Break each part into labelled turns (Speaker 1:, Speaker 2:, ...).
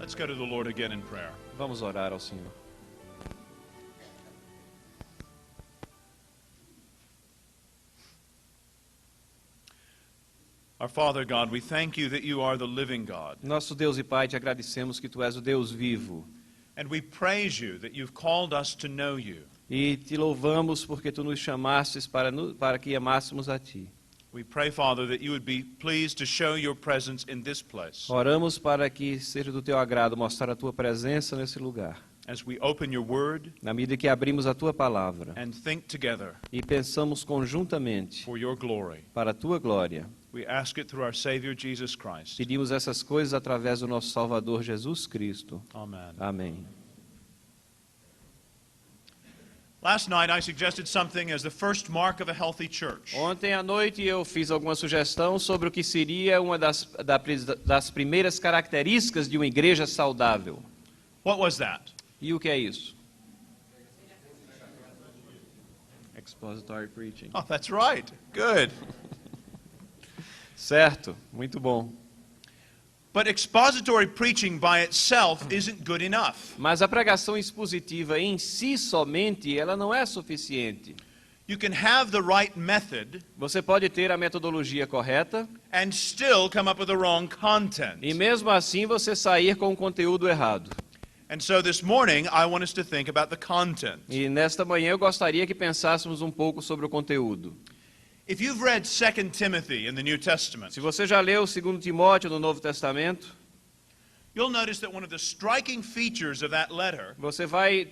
Speaker 1: Let's go to the Lord again in prayer.
Speaker 2: Vamos orar ao Senhor.
Speaker 1: Our Father God, we thank you that you are the living God.
Speaker 2: Nosso Deus e Pai, te agradecemos que tu és o Deus vivo.
Speaker 1: And we praise you that you've called us to know you.
Speaker 2: E te louvamos porque tu nos chamastes para que amássemos a ti.
Speaker 1: We pray, Father, that you would be pleased to show your presence in this place.
Speaker 2: Oramos para que seja do teu agrado mostrar a tua presença nesse lugar.
Speaker 1: As we open your word
Speaker 2: Na medida que abrimos a tua palavra
Speaker 1: and think together
Speaker 2: e pensamos conjuntamente
Speaker 1: for your glory.
Speaker 2: para a tua glória,
Speaker 1: We ask it through our Savior Jesus Christ.
Speaker 2: pedimos essas coisas através do nosso Salvador Jesus Cristo.
Speaker 1: Amen.
Speaker 2: Amém.
Speaker 1: Last night I suggested something as the first mark of a healthy church.
Speaker 2: Ontem à noite eu fiz alguma sugestão sobre o que seria uma das primeiras características de uma igreja saudável.
Speaker 1: What was that?
Speaker 2: E o que é isso? Expository preaching.
Speaker 1: Oh, that's right. Good.
Speaker 2: Certo, muito bom.
Speaker 1: But expository preaching by itself isn't good enough.
Speaker 2: Mas a pregação expositiva em si somente, ela não é suficiente.
Speaker 1: You can have the right method
Speaker 2: Você pode ter a metodologia correta
Speaker 1: and still come up with the wrong content.
Speaker 2: e mesmo assim você sair com o conteúdo errado.
Speaker 1: And so this morning I want us to think about the content.
Speaker 2: E nesta manhã eu gostaria que pensássemos um pouco sobre o conteúdo.
Speaker 1: If you've read 2 Timothy in the New Testament,
Speaker 2: Se você já leu 2 Timóteo no Novo Testamento,
Speaker 1: you'll notice that one of the striking features of that letter
Speaker 2: você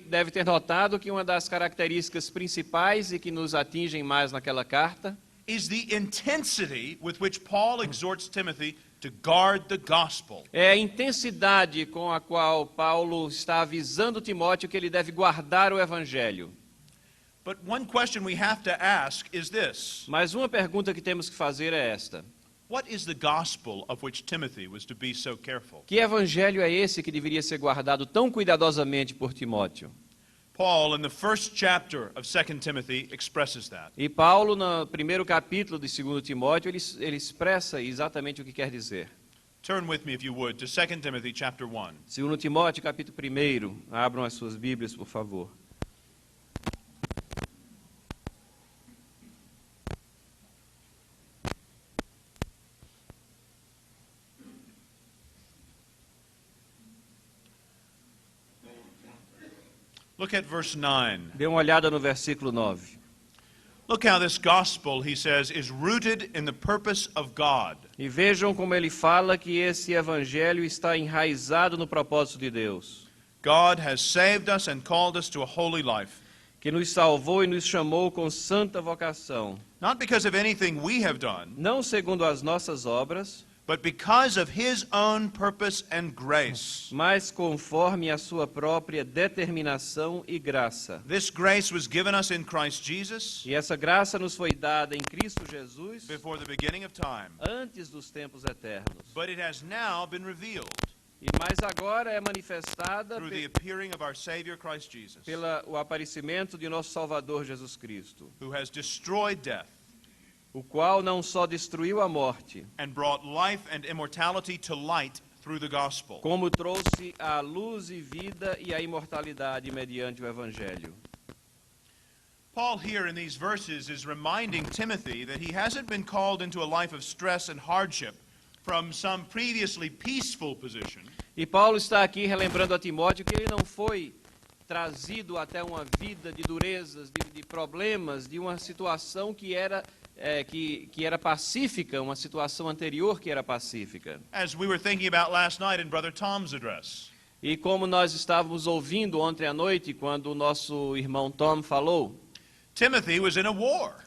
Speaker 2: deve ter notado que uma das características principais e que nos atingem mais naquela carta
Speaker 1: is the intensity with which Paul exhorts Timothy to guard the gospel.
Speaker 2: é a intensidade com a qual Paulo está avisando Timóteo que ele deve guardar o Evangelho.
Speaker 1: But one question we have to ask is this:
Speaker 2: Mas uma pergunta que temos que fazer é esta:
Speaker 1: what is the gospel of which Timothy was to be so careful?
Speaker 2: que evangelho é esse que deveria ser guardado tão cuidadosamente por Timóteo?
Speaker 1: Paul, in the first chapter of 2 Timothy, expresses that.
Speaker 2: E Paulo, no primeiro capítulo de 2 Timóteo, ele expressa exatamente o que quer dizer.
Speaker 1: Turn with me, if you would, to 2 Timothy chapter 1.
Speaker 2: 2 Timóteo, capítulo 1. Abram as suas Bíblias, por favor.
Speaker 1: Look at verse 9.
Speaker 2: Dê uma olhada no versículo 9.
Speaker 1: Look how this gospel, he says, is rooted in the purpose of God.
Speaker 2: E vejam como ele fala que esse evangelho está enraizado no propósito de Deus,
Speaker 1: God has saved us and called us to a holy life,
Speaker 2: que nos salvou e nos chamou com santa vocação,
Speaker 1: not because of anything we have done,
Speaker 2: não segundo as nossas obras,
Speaker 1: but because of his own purpose and grace.
Speaker 2: mas conforme a sua própria determinação e graça.
Speaker 1: This grace was given us in Christ Jesus
Speaker 2: E essa graça nos foi dada em Cristo Jesus
Speaker 1: before the beginning of time,
Speaker 2: antes dos tempos eternos.
Speaker 1: but it has now been revealed
Speaker 2: Mas agora é manifestada
Speaker 1: through the appearing of our Savior Christ Jesus,
Speaker 2: pelo aparecimento de nosso Salvador Jesus Cristo,
Speaker 1: who has destroyed death
Speaker 2: o qual não só destruiu a morte,
Speaker 1: and brought life and immortality to light through the gospel.
Speaker 2: como trouxe a luz e vida e a imortalidade mediante o Evangelho.
Speaker 1: Paul here in these verses is reminding Timothy that he hasn't been called into a life of stress and hardship from some previously peaceful position,
Speaker 2: E Paulo está aqui relembrando a Timóteo que ele não foi trazido até uma vida de durezas, de problemas, de uma situação que era pacífica, uma situação anterior que era pacífica.
Speaker 1: as we were thinking about last night in Brother Tom's address.
Speaker 2: E como nós estávamos ouvindo ontem à noite, quando o nosso irmão Tom falou,
Speaker 1: Timothy was in a war.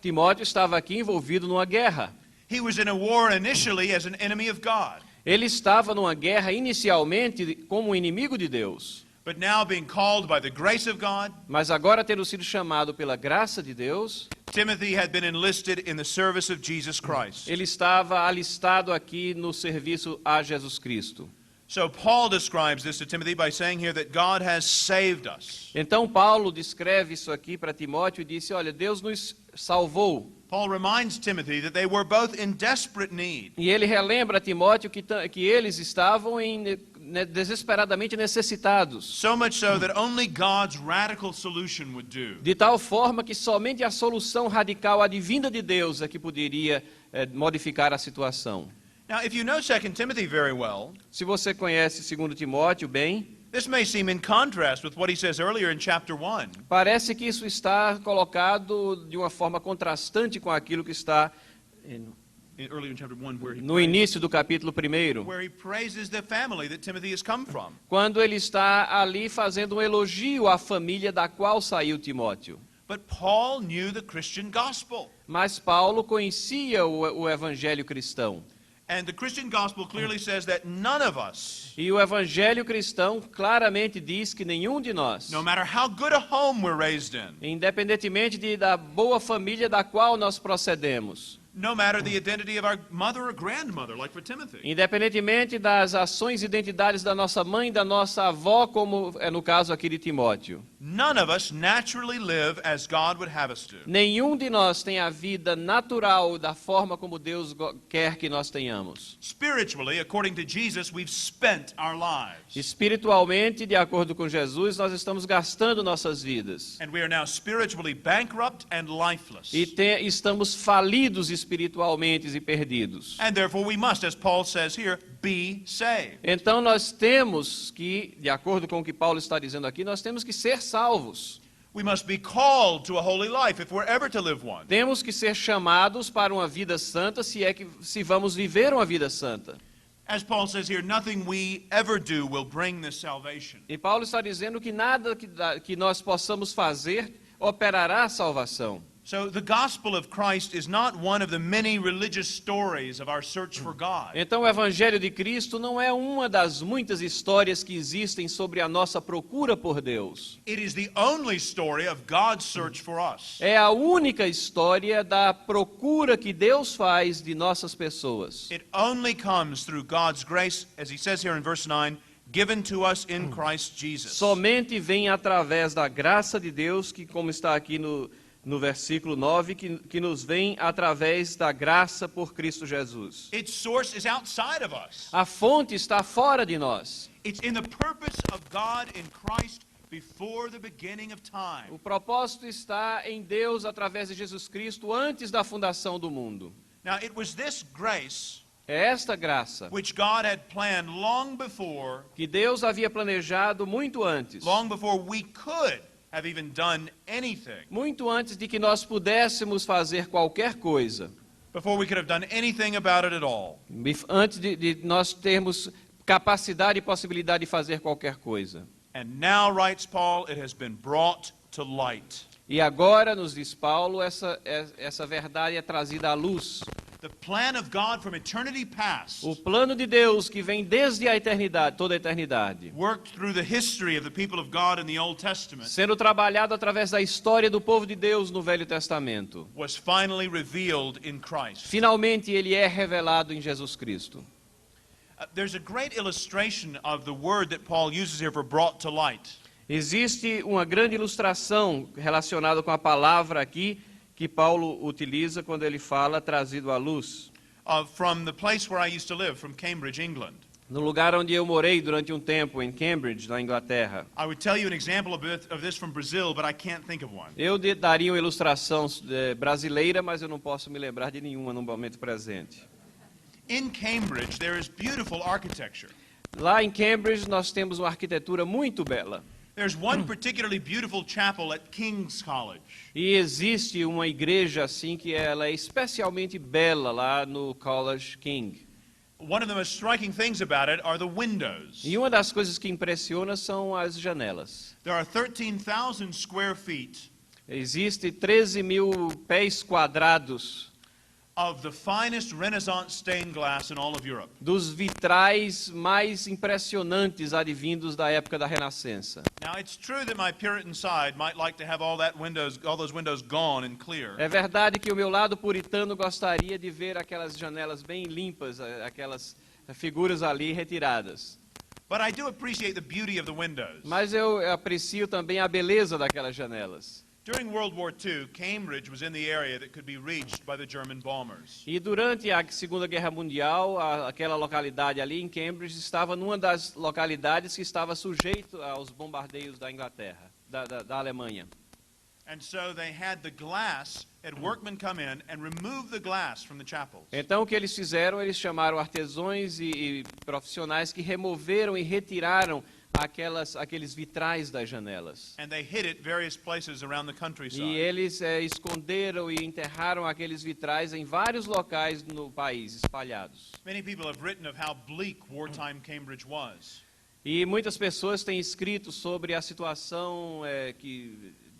Speaker 2: Timóteo estava aqui envolvido numa guerra.
Speaker 1: He was in a war initially as an enemy of God,
Speaker 2: Ele estava numa guerra inicialmente como inimigo de Deus,
Speaker 1: but now being called by the grace of God,
Speaker 2: mas agora tendo sido chamado pela graça de Deus,
Speaker 1: Timothy had been enlisted in the service of Jesus Christ.
Speaker 2: ele estava alistado aqui no serviço a Jesus Cristo.
Speaker 1: So Paul describes this to Timothy by saying here that God has saved us.
Speaker 2: Então Paulo descreve isso aqui para Timóteo e disse, olha, Deus nos salvou.
Speaker 1: Paul reminds Timothy that they were both in desperate need.
Speaker 2: E ele relembra a Timóteo que eles estavam desesperadamente necessitados.
Speaker 1: So much so that only God's radical solution would do.
Speaker 2: De tal forma que somente a solução radical advinda de Deus é que poderia modificar a situação.
Speaker 1: Now, if you know 2 Timothy very well,
Speaker 2: Se você conhece 2 Timóteo bem,
Speaker 1: this may seem in contrast with what he says earlier in chapter 1.
Speaker 2: parece que isso está colocado de uma forma contrastante com aquilo que está
Speaker 1: Earlier in chapter 1
Speaker 2: no início do capítulo 1,
Speaker 1: where he praises the family that Timothy has come from.
Speaker 2: quando ele está ali fazendo um elogio à família da qual saiu Timóteo.
Speaker 1: But Paul knew the Christian gospel.
Speaker 2: Mas Paulo conhecia o evangelho cristão.
Speaker 1: And the Christian gospel clearly says that none of us,
Speaker 2: E o evangelho cristão claramente diz que nenhum de nós,
Speaker 1: no matter how good a home we're raised in,
Speaker 2: independentemente da boa família da qual nós procedemos,
Speaker 1: no matter the identity of our mother or grandmother, like for Timothy,
Speaker 2: independentemente das ações e identidades da nossa mãe e da nossa avó, como é no caso aqui de Timóteo,
Speaker 1: none of us naturally live as God would have us to.
Speaker 2: nenhum de nós tem a vida natural da forma como Deus quer que nós tenhamos.
Speaker 1: Spiritually, according to Jesus, we've spent our lives.
Speaker 2: Espiritualmente, de acordo com Jesus, nós estamos gastando nossas vidas.
Speaker 1: And we are now spiritually bankrupt and lifeless.
Speaker 2: E estamos falidos espiritualmente e perdidos.
Speaker 1: And therefore we must, as Paul says here, be saved.
Speaker 2: Então nós temos que, de acordo com o que Paulo está dizendo aqui, nós temos que ser salvos.
Speaker 1: We must be called to a holy life if we're ever to live one.
Speaker 2: Temos que ser chamados para uma vida santa, se vamos viver uma vida santa.
Speaker 1: As Paul says here, nothing we ever do will bring this salvation.
Speaker 2: E Paulo está dizendo que nada que nós possamos fazer operará a salvação.
Speaker 1: So the gospel of Christ is not one of the many religious stories of our search for God.
Speaker 2: Então o evangelho de Cristo não é uma das muitas histórias que existem sobre a nossa procura por Deus.
Speaker 1: It is the only story of God's search for us.
Speaker 2: É a única história da procura que Deus faz de nossas pessoas.
Speaker 1: It only comes through God's grace, as he says here in verse 9, given to us in Christ Jesus.
Speaker 2: Somente vem através da graça de Deus, que como está aqui no versículo 9, que nos vem através da graça por Cristo Jesus.
Speaker 1: Its source is outside of us.
Speaker 2: A fonte está fora de nós.
Speaker 1: It's in the purpose of God in Christ before the beginning of time.
Speaker 2: O propósito está em Deus através de Jesus Cristo antes da fundação do mundo.
Speaker 1: Now, it was this grace
Speaker 2: É esta graça
Speaker 1: which God had planned long before
Speaker 2: que Deus havia planejado muito antes.
Speaker 1: we could have even done anything.
Speaker 2: Muito antes de que nós pudéssemos fazer qualquer coisa.
Speaker 1: Before we could have done anything about it at all.
Speaker 2: Antes de nós termos capacidade e possibilidade de fazer qualquer coisa.
Speaker 1: And now, writes Paul, it has been brought to light.
Speaker 2: E agora, nos diz Paulo, essa verdade é trazida à luz.
Speaker 1: The plan of God from eternity past,
Speaker 2: O plano de Deus que vem desde a eternidade, toda a eternidade,
Speaker 1: worked through the history of the people of God in the Old Testament,
Speaker 2: sendo trabalhado através da história do povo de Deus no Velho Testamento.
Speaker 1: was finally revealed in Christ.
Speaker 2: Finalmente, ele é revelado em Jesus Cristo.
Speaker 1: There's a great illustration of the word that Paul uses here for brought to light.
Speaker 2: Existe uma grande ilustração relacionada com a palavra aqui que Paulo utiliza quando ele fala trazido à luz.
Speaker 1: From the place where I used to live, from Cambridge, England.
Speaker 2: No lugar onde eu morei durante um tempo, em Cambridge, na Inglaterra.
Speaker 1: I would tell you an example of this from Brazil, but I can't think of one.
Speaker 2: Eu daria uma ilustração brasileira, mas eu não posso me lembrar de nenhuma no momento presente.
Speaker 1: In Cambridge, there is beautiful architecture.
Speaker 2: Lá em Cambridge, nós temos uma arquitetura muito bela.
Speaker 1: There's one particularly beautiful chapel at King's College.
Speaker 2: E existe uma igreja assim que ela é especialmente bela lá no College King.
Speaker 1: One of the most striking things about it are the windows.
Speaker 2: E uma das coisas que impressiona são as janelas.
Speaker 1: There are 13,000 square feet
Speaker 2: Existe 13 mil pés quadrados
Speaker 1: of the finest Renaissance stained glass in all of Europe.
Speaker 2: dos vitrais mais impressionantes advindos da época da Renascença.
Speaker 1: Now, it's true that my Puritan side might like to have all those windows gone and clear.
Speaker 2: É verdade que o meu lado puritano gostaria de ver aquelas janelas bem limpas, aquelas figuras ali retiradas.
Speaker 1: But I do appreciate the beauty of the windows.
Speaker 2: Mas eu aprecio também a beleza daquelas janelas.
Speaker 1: During World War II, Cambridge was in the area that could be reached by the German bombers.
Speaker 2: E durante a Segunda Guerra Mundial, aquela localidade ali em Cambridge estava numa das localidades que estava sujeito aos bombardeios da Inglaterra, da Alemanha.
Speaker 1: And so they had the glass, had workmen come in and remove the glass from the chapels.
Speaker 2: Então o que eles fizeram, eles chamaram artesãos e profissionais que removeram e retiraram aqueles vitrais das janelas.
Speaker 1: And they hid it various places around the countryside.
Speaker 2: E eles esconderam e enterraram aqueles vitrais em vários locais no país, espalhados.
Speaker 1: Many people have written of how bleak wartime Cambridge was.
Speaker 2: E muitas pessoas têm escrito sobre a situação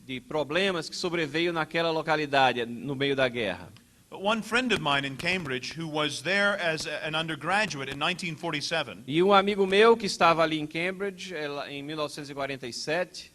Speaker 2: de problemas que sobreveio naquela localidade no meio da guerra.
Speaker 1: But one friend of mine in Cambridge, who was there as an undergraduate in 1947,
Speaker 2: E um amigo meu que estava ali em Cambridge em 1947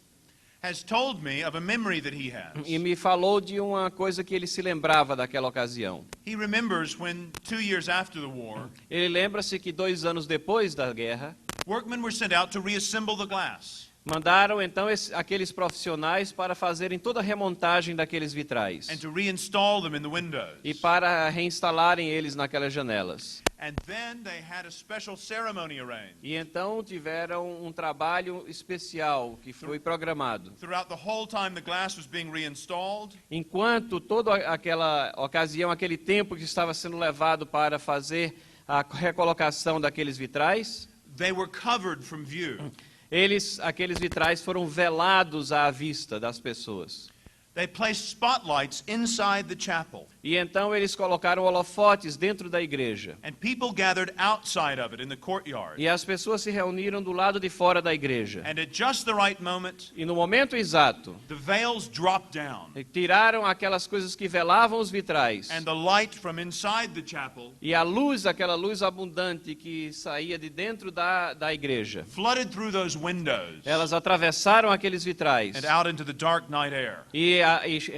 Speaker 1: has told me of a memory that he has.
Speaker 2: e me falou de uma coisa que ele se lembrava daquela ocasião.
Speaker 1: He remembers when 2 years after the war,
Speaker 2: Ele lembra-se que 2 anos depois da guerra,
Speaker 1: workmen were sent out to reassemble the glass
Speaker 2: mandaram então aqueles profissionais para fazerem toda a remontagem daqueles vitrais
Speaker 1: and to reinstall them in the windows.
Speaker 2: e para reinstalarem eles naquelas janelas.
Speaker 1: And then they had a special ceremony arranged.
Speaker 2: E então tiveram um trabalho especial que foi programado.
Speaker 1: Throughout the whole time the glass was being reinstalled,
Speaker 2: Enquanto toda aquela ocasião, aquele tempo que estava sendo levado para fazer a recolocação daqueles vitrais,
Speaker 1: they were covered from view.
Speaker 2: aqueles vitrais foram velados à vista das pessoas.
Speaker 1: They placed spotlights inside the chapel,
Speaker 2: E então eles colocaram holofotes dentro da igreja.
Speaker 1: and people gathered outside of it in the courtyard.
Speaker 2: E as pessoas se reuniram do lado de fora da igreja.
Speaker 1: And at just the right moment,
Speaker 2: E no momento exato,
Speaker 1: the veils dropped down,
Speaker 2: tiraram aquelas coisas que velavam os vitrais.
Speaker 1: and the light from inside the chapel
Speaker 2: E a luz, aquela luz abundante que saía de dentro da igreja,
Speaker 1: flooded through those windows
Speaker 2: elas atravessaram aqueles vitrais
Speaker 1: and out into the dark night air.
Speaker 2: e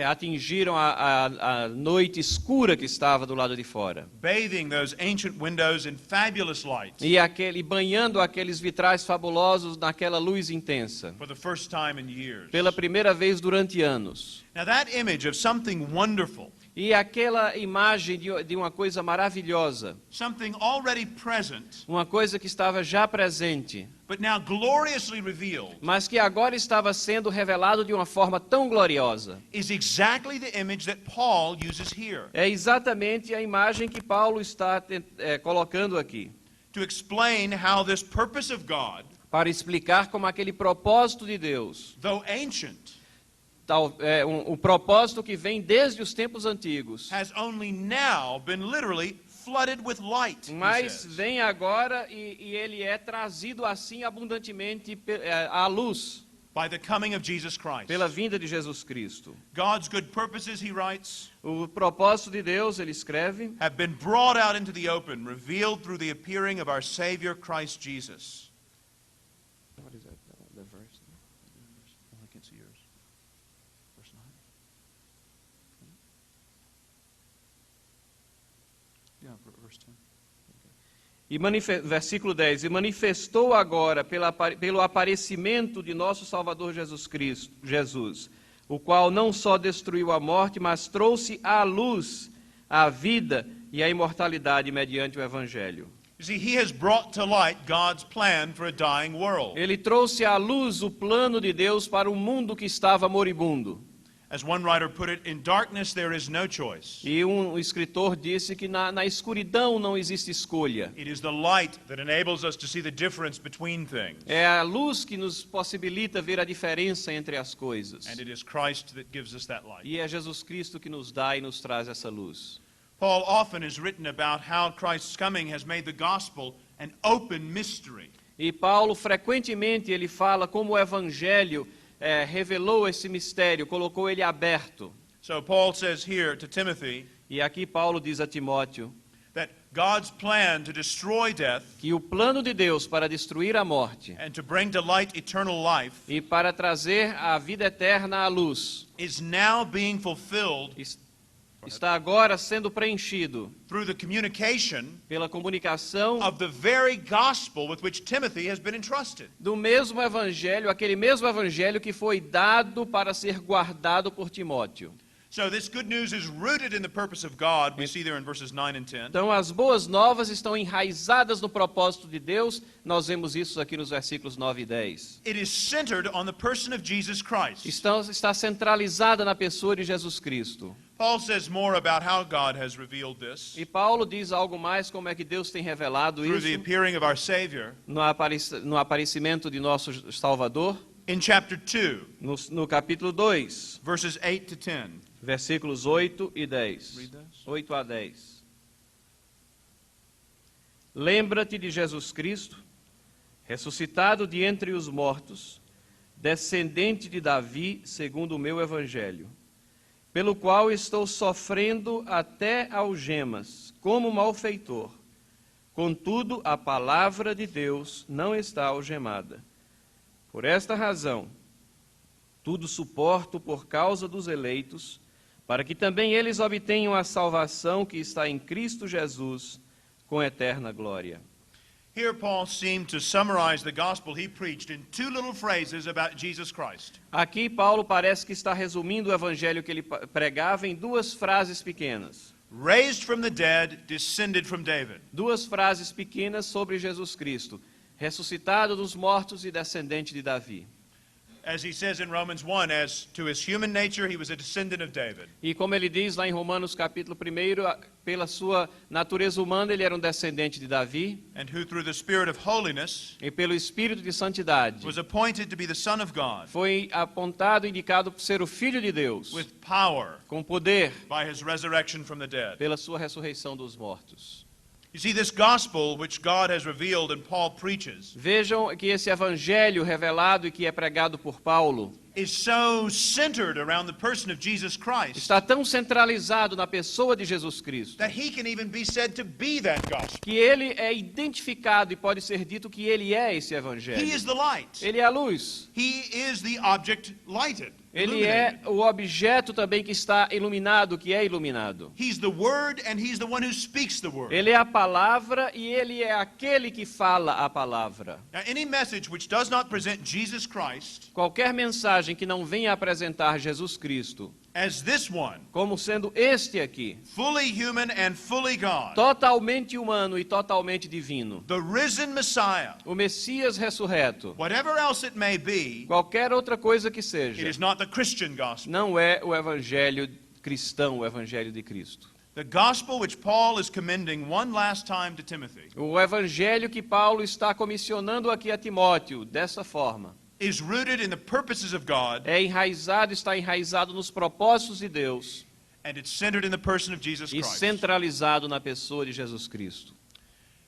Speaker 2: atingiram a noite escura que estava do lado de fora.
Speaker 1: Bathing those ancient windows in fabulous light
Speaker 2: E banhando aqueles vitrais fabulosos naquela luz intensa,
Speaker 1: for the first time in years.
Speaker 2: pela primeira vez durante anos.
Speaker 1: Now that image of something wonderful,
Speaker 2: E aquela imagem de uma coisa maravilhosa,
Speaker 1: something already present,
Speaker 2: uma coisa que estava já presente,
Speaker 1: but now gloriously revealed,
Speaker 2: mas que agora estava sendo revelado de uma forma tão gloriosa.
Speaker 1: is exactly the image that Paul uses here
Speaker 2: É exatamente a imagem que Paulo está colocando aqui,
Speaker 1: to explain how this purpose of God,
Speaker 2: para explicar como aquele propósito de Deus,
Speaker 1: though ancient,
Speaker 2: um propósito que vem desde os tempos antigos,
Speaker 1: has only now been literally flooded with light, he
Speaker 2: mas
Speaker 1: says.
Speaker 2: vem agora e ele é trazido assim abundantemente à luz
Speaker 1: By the coming of Jesus Christ.
Speaker 2: pela vinda de Jesus Cristo.
Speaker 1: God's good purposes, he writes,
Speaker 2: O propósito de Deus, ele escreve,
Speaker 1: have been brought out into the open, revealed through the appearing of our Savior Christ Jesus.
Speaker 2: What is that? The verse? I can't see yours. Verse 9. Yeah, verse 10. Versículo 10. E manifestou agora pelo aparecimento de nosso Salvador Jesus, o qual não só destruiu a morte, mas trouxe à luz a vida e a imortalidade mediante o Evangelho.
Speaker 1: You see, he has brought to light God's plan for a dying world.
Speaker 2: Ele trouxe à luz o plano de Deus para um mundo que estava moribundo.
Speaker 1: As one writer put it, in darkness there is no choice.
Speaker 2: E um escritor disse que na escuridão não existe escolha.
Speaker 1: It is the light that enables us to see the difference between things.
Speaker 2: É a luz que nos possibilita ver a diferença entre as coisas.
Speaker 1: And it is Christ that gives us that light.
Speaker 2: E é Jesus Cristo que nos dá e nos traz essa luz.
Speaker 1: Paul often has written about how Christ's coming has made the gospel an open mystery.
Speaker 2: E Paulo frequentemente ele fala como o evangelho revelou esse mistério, colocou ele aberto.
Speaker 1: So Paul says here to Timothy
Speaker 2: E aqui Paulo diz a Timóteo
Speaker 1: that God's plan to destroy death
Speaker 2: que o plano de Deus para destruir a morte
Speaker 1: and to bring to light eternal life
Speaker 2: e para trazer a vida eterna à luz
Speaker 1: is now being fulfilled
Speaker 2: está agora sendo preenchido
Speaker 1: through the communication
Speaker 2: pela comunicação
Speaker 1: of the very gospel with which Timothy has been entrusted.
Speaker 2: do mesmo evangelho, aquele mesmo evangelho que foi dado para ser guardado por Timóteo.
Speaker 1: So this good news is rooted in the purpose of God. We see there in verses 9 and 10.
Speaker 2: Então as boas novas estão enraizadas no propósito de Deus. Nós vemos isso aqui nos versículos 9 e 10.
Speaker 1: It is centered on the person of Jesus Christ.
Speaker 2: Está centralizada na pessoa de Jesus Cristo.
Speaker 1: Paul says more about how God has revealed this
Speaker 2: E Paulo diz algo mais como é que Deus tem revelado
Speaker 1: through the
Speaker 2: isso
Speaker 1: appearing of our Savior
Speaker 2: no aparecimento de nosso Salvador,
Speaker 1: in chapter 2,
Speaker 2: no capítulo 2,
Speaker 1: verses 8 to 10.
Speaker 2: versículos 8 e 10.
Speaker 1: Read those.
Speaker 2: 8 a 10. Lembra-te de Jesus Cristo, ressuscitado de entre os mortos, descendente de Davi, segundo o meu evangelho, pelo qual estou sofrendo até algemas, como malfeitor. Contudo, a palavra de Deus não está algemada. Por esta razão, tudo suporto por causa dos eleitos, para que também eles obtenham a salvação que está em Cristo Jesus, com eterna glória.
Speaker 1: Here Paul seemed to summarize the gospel he preached in two little phrases about Jesus Christ.
Speaker 2: Aqui Paulo parece que está resumindo o evangelho que ele pregava em duas frases pequenas.
Speaker 1: Raised from the dead, descended from David.
Speaker 2: Duas frases pequenas sobre Jesus Cristo, ressuscitado dos mortos e descendente de Davi.
Speaker 1: As he says in Romans 1, as to his human nature, he was a descendant of David.
Speaker 2: E como ele diz lá em Romanos capítulo 1, pela sua natureza humana ele era um descendente de Davi,
Speaker 1: And who through the Spirit of holiness
Speaker 2: e pelo Espírito de Santidade
Speaker 1: was appointed to be the Son of God,
Speaker 2: foi apontado e indicado por ser o Filho de Deus,
Speaker 1: with power
Speaker 2: com poder
Speaker 1: by his resurrection from the dead.
Speaker 2: pela sua ressurreição dos mortos.
Speaker 1: You see, this gospel which God has revealed and Paul preaches
Speaker 2: Vejam que esse evangelho revelado e que é pregado por Paulo
Speaker 1: is so centered around the person of Jesus Christ
Speaker 2: está tão centralizado na pessoa de Jesus Cristo
Speaker 1: that he can even be said to be that gospel.
Speaker 2: que ele é identificado e pode ser dito que ele é esse
Speaker 1: He
Speaker 2: evangelho.
Speaker 1: is the light.
Speaker 2: Ele é a luz.
Speaker 1: He is the object lighted.
Speaker 2: Ele é
Speaker 1: illuminated.
Speaker 2: o objeto também que está iluminado, que é iluminado.
Speaker 1: He's the word and he's the one who speaks the word.
Speaker 2: Ele é a palavra e ele é aquele que fala a palavra.
Speaker 1: Now, any message which does not present Jesus Christ
Speaker 2: Qualquer mensagem que não venha apresentar Jesus Cristo
Speaker 1: as this one,
Speaker 2: como sendo este aqui,
Speaker 1: fully human and fully God,
Speaker 2: totalmente humano e totalmente divino,
Speaker 1: the risen Messiah,
Speaker 2: o Messias ressurreto,
Speaker 1: whatever else it may be,
Speaker 2: qualquer outra coisa que
Speaker 1: it
Speaker 2: seja,
Speaker 1: is not the Christian gospel.
Speaker 2: não é o evangelho cristão, o evangelho de Cristo.
Speaker 1: The gospel which Paul is commending one last time to Timothy
Speaker 2: O evangelho que Paulo está comissionando aqui a Timóteo, dessa forma,
Speaker 1: is rooted in the purposes of God,
Speaker 2: está enraizado nos propósitos de Deus
Speaker 1: and it's centered in the person of Jesus
Speaker 2: e
Speaker 1: Christ.
Speaker 2: centralizado na pessoa de Jesus Cristo.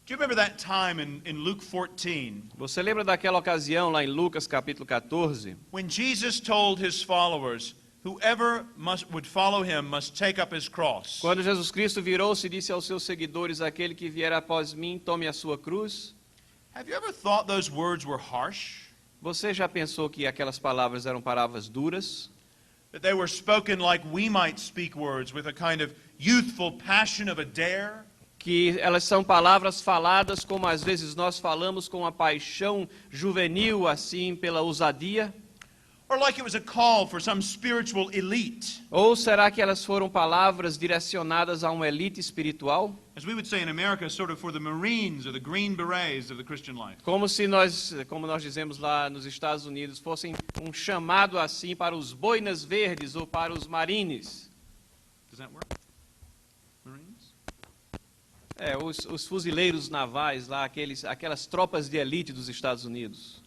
Speaker 1: Do you remember that time in Luke 14
Speaker 2: Você lembra daquela ocasião lá em Lucas capítulo 14,
Speaker 1: when Jesus told his followers, whoever would follow him must take up his cross?
Speaker 2: quando Jesus Cristo virou-se e disse aos seus seguidores: aquele que vier após mim, tome a sua cruz?
Speaker 1: Have you ever thought those words were harsh?
Speaker 2: Você já pensou que aquelas palavras eram palavras duras?
Speaker 1: That they were spoken like we might speak words, with a kind of youthful passion of a dare?
Speaker 2: Que elas são palavras faladas como às vezes nós falamos com a paixão juvenil, assim, pela ousadia?
Speaker 1: Or like it was a call for some spiritual elite?
Speaker 2: Ou será que elas foram palavras direcionadas a uma elite espiritual?
Speaker 1: As we would say in America, sort of for the Marines or the Green Berets of the Christian life.
Speaker 2: Como nós dizemos lá nos Estados Unidos, fossem um chamado assim para os boinas verdes ou para os marines.
Speaker 1: Does that work? Marines?
Speaker 2: Os fuzileiros navais lá, aquelas tropas de elite dos Estados Unidos.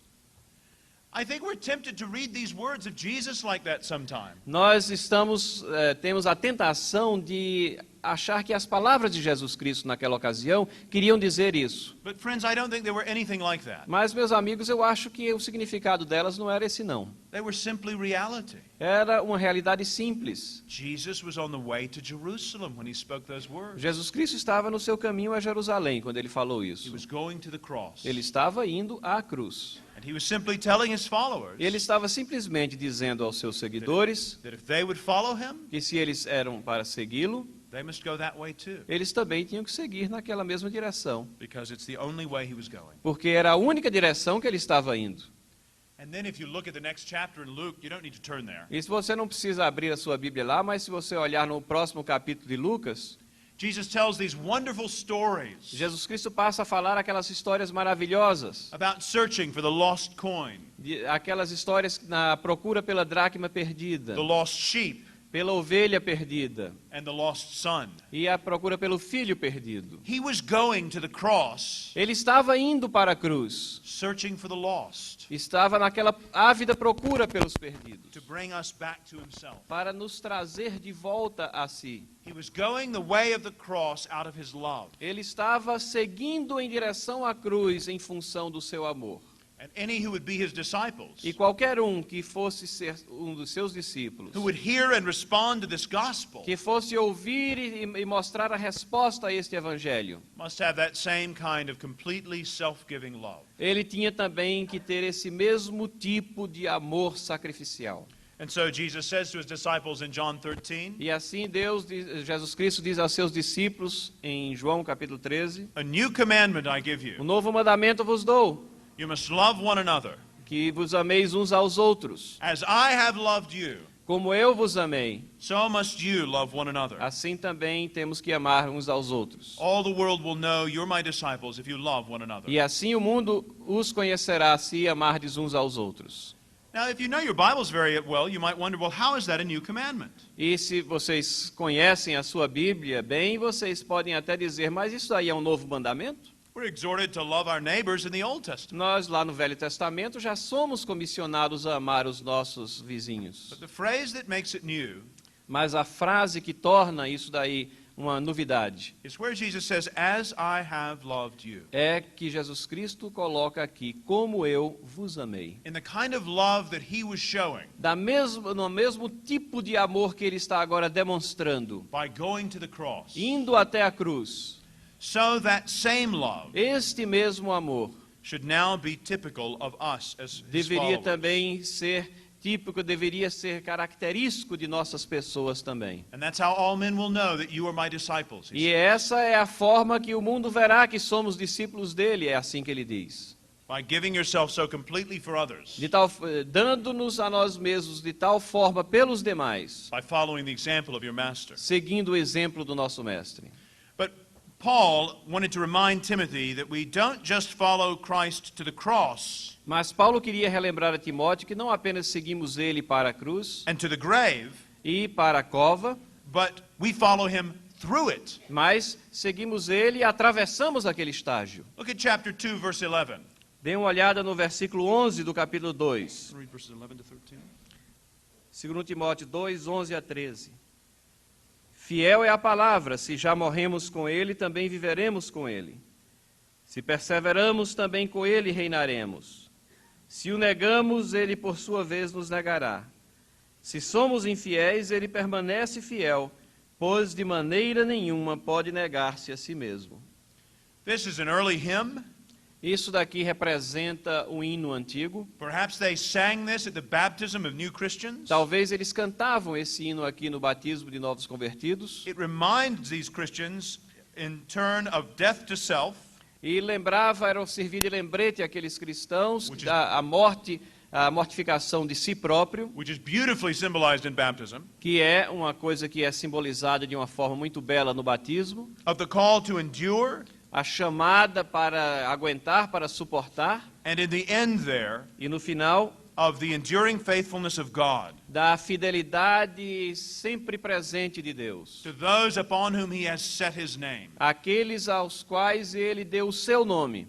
Speaker 1: I think we're tempted to read these words of Jesus like that sometime.
Speaker 2: Nós temos a tentação de achar que as palavras de Jesus Cristo naquela ocasião queriam dizer isso.
Speaker 1: But friends, I don't think they were anything like that.
Speaker 2: Mas, meus amigos, eu acho que o significado delas não era esse, não.
Speaker 1: They were simply reality.
Speaker 2: Era uma realidade simples.
Speaker 1: Jesus was on the way to Jerusalem when he spoke those words.
Speaker 2: Jesus Cristo estava no seu caminho a Jerusalém quando ele falou
Speaker 1: He
Speaker 2: isso.
Speaker 1: was going to the cross.
Speaker 2: Ele estava indo à cruz.
Speaker 1: And he was simply telling his followers
Speaker 2: Ele estava simplesmente dizendo aos seus seguidores
Speaker 1: that if they would follow him,
Speaker 2: que se eles eram para segui-lo,
Speaker 1: they must go that way too,
Speaker 2: eles também tinham que seguir naquela mesma direção,
Speaker 1: because it's the only way he was going.
Speaker 2: porque era a única direção que ele estava indo.
Speaker 1: And then if you look at the next chapter in Luke, you don't need to turn there.
Speaker 2: E se você não precisa abrir a sua Bíblia lá, mas se você olhar no próximo capítulo de Lucas,
Speaker 1: Jesus tells these wonderful stories
Speaker 2: Jesus Cristo passa a falar aquelas histórias maravilhosas,
Speaker 1: about searching for the lost coin,
Speaker 2: aquelas histórias na procura pela dracma perdida,
Speaker 1: the lost sheep,
Speaker 2: pela ovelha perdida
Speaker 1: and the lost son.
Speaker 2: e a procura pelo filho perdido.
Speaker 1: He was going to the cross,
Speaker 2: Ele estava indo para a cruz,
Speaker 1: searching for the lost,
Speaker 2: estava naquela ávida procura pelos perdidos,
Speaker 1: to bring us back to himself.
Speaker 2: para nos trazer de volta a si.
Speaker 1: He was going the way of the cross out of his love.
Speaker 2: Ele estava seguindo em direção à cruz em função do seu amor.
Speaker 1: And any who would be his disciples,
Speaker 2: E qualquer um que fosse ser um dos seus discípulos,
Speaker 1: who would hear and respond to this gospel,
Speaker 2: que fosse ouvir e mostrar a resposta a este evangelho,
Speaker 1: must have that same kind of completely self-giving love.
Speaker 2: ele tinha também que ter esse mesmo tipo de amor sacrificial.
Speaker 1: And so Jesus says to his disciples in John 13,
Speaker 2: E assim Jesus Cristo diz aos seus discípulos em João capítulo 13,
Speaker 1: "A new commandment I give
Speaker 2: um
Speaker 1: you.
Speaker 2: novo mandamento vos dou,
Speaker 1: You must love one another.
Speaker 2: que vos ameis uns aos outros.
Speaker 1: As I have loved you,
Speaker 2: Como eu vos amei,
Speaker 1: so must you love one another.
Speaker 2: assim também temos que amar uns aos outros.
Speaker 1: All the world will know you're my disciples if you love one another."
Speaker 2: E assim o mundo os conhecerá se amardes uns aos outros.
Speaker 1: Now, if you know your Bibles very well, you might wonder, well, how is that a new commandment?
Speaker 2: E se vocês conhecem a sua Bíblia bem, vocês podem até dizer, mas isso aí é um novo mandamento?
Speaker 1: We're exhorted to love our neighbors in the Old Testament.
Speaker 2: Nós lá no Velho Testamento já somos comissionados a amar os nossos vizinhos.
Speaker 1: But the phrase that makes it new
Speaker 2: Mas a frase que torna isso daí uma novidade
Speaker 1: is where Jesus says, "As I have loved you."
Speaker 2: é que Jesus Cristo coloca aqui, como eu vos amei.
Speaker 1: In the kind of love that he was showing
Speaker 2: No mesmo tipo de amor que ele está agora demonstrando,
Speaker 1: by going to the cross,
Speaker 2: indo até a cruz,
Speaker 1: so that same love
Speaker 2: este mesmo amor
Speaker 1: should now be typical of us as his
Speaker 2: deveria
Speaker 1: followers.
Speaker 2: também ser típico, deveria ser característico de nossas pessoas também.
Speaker 1: And that's how all men will know that you are my disciples. He
Speaker 2: E
Speaker 1: said,
Speaker 2: essa é a forma que o mundo verá que somos discípulos dele, é assim que ele diz.
Speaker 1: by giving yourself so completely for others,
Speaker 2: Dando-nos a nós mesmos de tal forma pelos demais,
Speaker 1: by following the example of your master.
Speaker 2: seguindo o exemplo do nosso mestre.
Speaker 1: But Paul wanted to remind Timothy that we don't just follow Christ to the cross
Speaker 2: Mas Paulo queria relembrar a Timóteo que não apenas seguimos ele para a cruz
Speaker 1: and to the grave,
Speaker 2: e para a cova,
Speaker 1: but we follow him through it.
Speaker 2: mas seguimos ele e atravessamos aquele estágio.
Speaker 1: Look at chapter 2, verse 11.
Speaker 2: Dê uma olhada no versículo 11 do capítulo 2.
Speaker 1: Read verses 11 to 13.
Speaker 2: 2 Timóteo 2, 11 a 13. Fiel é a palavra, se já morremos com ele, também viveremos com ele. Se perseveramos, também com ele reinaremos. Se o negamos, ele por sua vez nos negará. Se somos infiéis, ele permanece fiel, pois de maneira nenhuma pode negar-se a si mesmo.
Speaker 1: This is an early hymn.
Speaker 2: Isso daqui representa um hino antigo.
Speaker 1: Perhaps they sang this at the baptism of new Christians.
Speaker 2: Talvez eles cantavam esse hino aqui no batismo de novos convertidos.
Speaker 1: It reminds these Christians, in turn, of death to self,
Speaker 2: E lembrava, era servir de lembrete àqueles cristãos
Speaker 1: Which is-
Speaker 2: da a mortificação de si próprio,
Speaker 1: which is beautifully symbolized in baptism,
Speaker 2: que é uma coisa que é simbolizada de uma forma muito bela no batismo,
Speaker 1: of the call to endure,
Speaker 2: a chamada para aguentar, para suportar,
Speaker 1: and in the end there,
Speaker 2: e no final,
Speaker 1: of the enduring faithfulness of God
Speaker 2: da fidelidade sempre presente de Deus,
Speaker 1: to those upon whom he has set his name.
Speaker 2: aqueles aos quais ele deu o seu nome.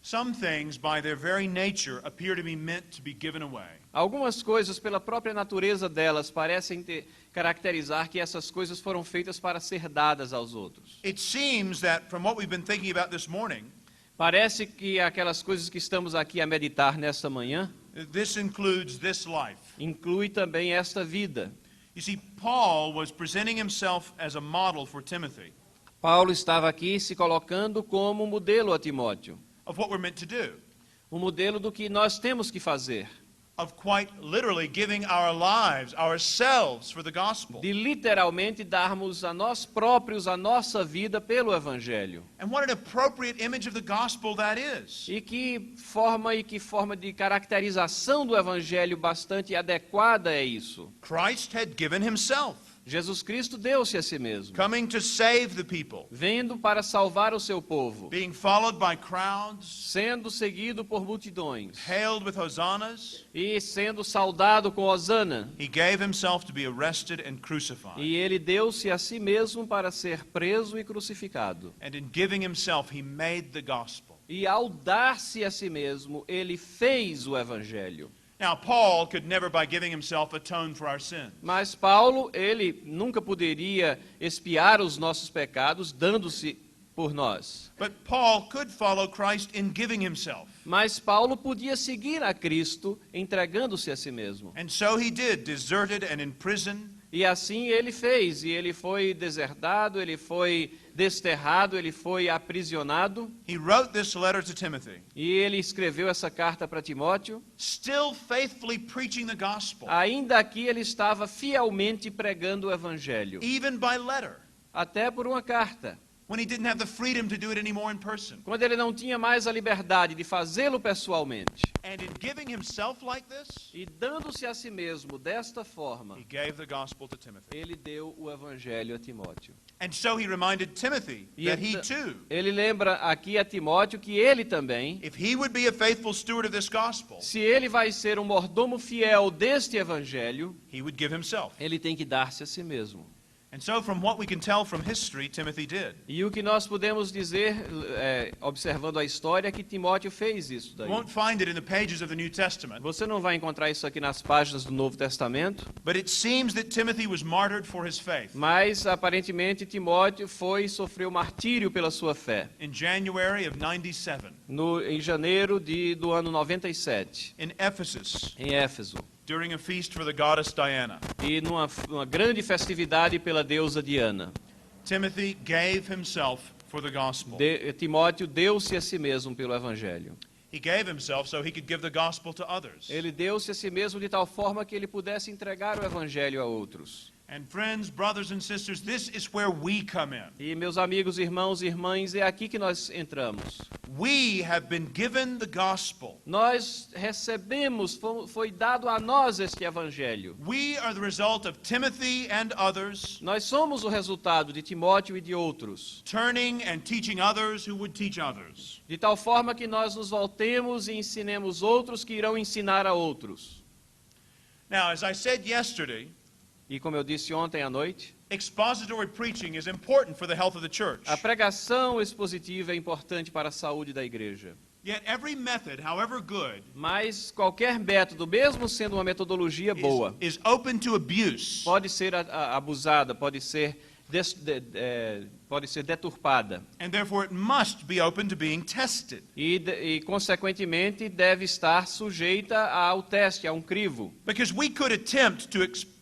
Speaker 1: Some things, by their very nature, appear to be meant to be given away.
Speaker 2: Algumas coisas, pela própria natureza delas, parecem caracterizar que essas coisas foram feitas para ser dadas aos outros.
Speaker 1: It seems that from what we've been thinking about this morning,
Speaker 2: Parece que aquelas coisas que estamos aqui a meditar nesta manhã,
Speaker 1: this includes this life.
Speaker 2: inclui também esta vida.
Speaker 1: You see, Paul was presenting himself as a model for Timothy
Speaker 2: Paulo estava aqui se colocando como modelo a Timóteo,
Speaker 1: of what we're meant to do,
Speaker 2: um modelo do que nós temos que fazer,
Speaker 1: of quite literally giving our lives, ourselves for the gospel.
Speaker 2: de literalmente darmos a nós próprios a nossa vida pelo Evangelho.
Speaker 1: And what an appropriate image of the gospel that is.
Speaker 2: E que forma de caracterização do Evangelho bastante adequada é isso.
Speaker 1: Christ had given himself,
Speaker 2: Jesus Cristo deu-se a si mesmo,
Speaker 1: coming to save the people,
Speaker 2: vindo para salvar o seu povo,
Speaker 1: being followed by crowds,
Speaker 2: sendo seguido por multidões
Speaker 1: hailed with hosannas.
Speaker 2: e sendo saudado com hosana.
Speaker 1: He gave himself to be arrested and crucified.
Speaker 2: E ele deu-se a si mesmo para ser preso e crucificado.
Speaker 1: And in giving himself, he made the gospel.
Speaker 2: E ao dar-se a si mesmo, ele fez o Evangelho.
Speaker 1: Now, Paul could never, by giving himself, atone for our sin.
Speaker 2: Mas Paulo, ele nunca poderia expiar os nossos pecados dando-se por nós.
Speaker 1: But Paul could follow Christ in giving himself.
Speaker 2: Mas Paulo podia seguir a Cristo entregando-se a si mesmo.
Speaker 1: And so he did, deserted and imprisoned.
Speaker 2: E assim ele fez, e ele foi desertado, ele foi desterrado, ele foi aprisionado,
Speaker 1: He wrote this letter to Timothy,
Speaker 2: e ele escreveu essa carta para Timóteo.
Speaker 1: still faithfully preaching the gospel,
Speaker 2: Ainda aqui ele estava fielmente pregando o Evangelho,
Speaker 1: even by letter,
Speaker 2: até por uma carta.
Speaker 1: when he didn't have the freedom to do it anymore in person.
Speaker 2: Quando ele não tinha mais a liberdade de fazê-lo pessoalmente.
Speaker 1: And in giving himself like this,
Speaker 2: E dando-se a si mesmo desta forma,
Speaker 1: he gave the gospel to Timothy.
Speaker 2: ele deu o Evangelho a Timóteo.
Speaker 1: And so he reminded Timothy
Speaker 2: E
Speaker 1: that he
Speaker 2: então,
Speaker 1: too,
Speaker 2: ele lembra aqui a Timóteo que ele também,
Speaker 1: if he would be a faithful steward of this gospel,
Speaker 2: se ele vai ser um mordomo fiel deste Evangelho,
Speaker 1: he would give himself.
Speaker 2: ele tem que dar-se a si mesmo.
Speaker 1: And so from what we can tell from history, Timothy did.
Speaker 2: E o que nós podemos dizer, observando a história, é que Timóteo fez isso
Speaker 1: You
Speaker 2: daí.
Speaker 1: won't find it in the pages of the New Testament,
Speaker 2: Você não vai encontrar isso aqui nas páginas do Novo Testamento,
Speaker 1: but it seems that Timothy was martyred for his faith.
Speaker 2: mas aparentemente Timóteo sofreu martírio pela sua fé,
Speaker 1: In January of 97,
Speaker 2: em janeiro do ano 97,
Speaker 1: in Ephesus,
Speaker 2: em Éfeso,
Speaker 1: during a feast for the goddess Diana,
Speaker 2: e numa grande festividade pela deusa Diana.
Speaker 1: Timothy gave himself for the gospel.
Speaker 2: Timóteo deu-se a si mesmo pelo Evangelho.
Speaker 1: He gave himself so he could give the gospel to others.
Speaker 2: Ele deu-se a si mesmo de tal forma que ele pudesse entregar o Evangelho a outros.
Speaker 1: And friends, brothers and sisters, this is where we come in.
Speaker 2: E meus amigos, irmãos e irmãs, é aqui que nós entramos.
Speaker 1: We have been given the gospel.
Speaker 2: Nós recebemos, foi dado a nós este Evangelho.
Speaker 1: We are the result of Timothy and others
Speaker 2: Nós somos o resultado de Timóteo e de outros.
Speaker 1: turning and teaching others who would teach others.
Speaker 2: De tal forma que nós nos voltemos e ensinemos outros que irão ensinar a outros.
Speaker 1: Now, as I said yesterday,
Speaker 2: E como eu disse ontem à noite,
Speaker 1: expository preaching is important for the health of the church.
Speaker 2: a pregação expositiva é importante para a saúde da igreja.
Speaker 1: Yet every method, however good,
Speaker 2: Mas qualquer método, mesmo sendo uma metodologia boa,
Speaker 1: is open to abuse.
Speaker 2: pode ser abusada, pode ser deturpada.
Speaker 1: And therefore it must be open to being tested.
Speaker 2: E, consequentemente, deve estar sujeita ao teste, a um crivo.
Speaker 1: Because we could attempt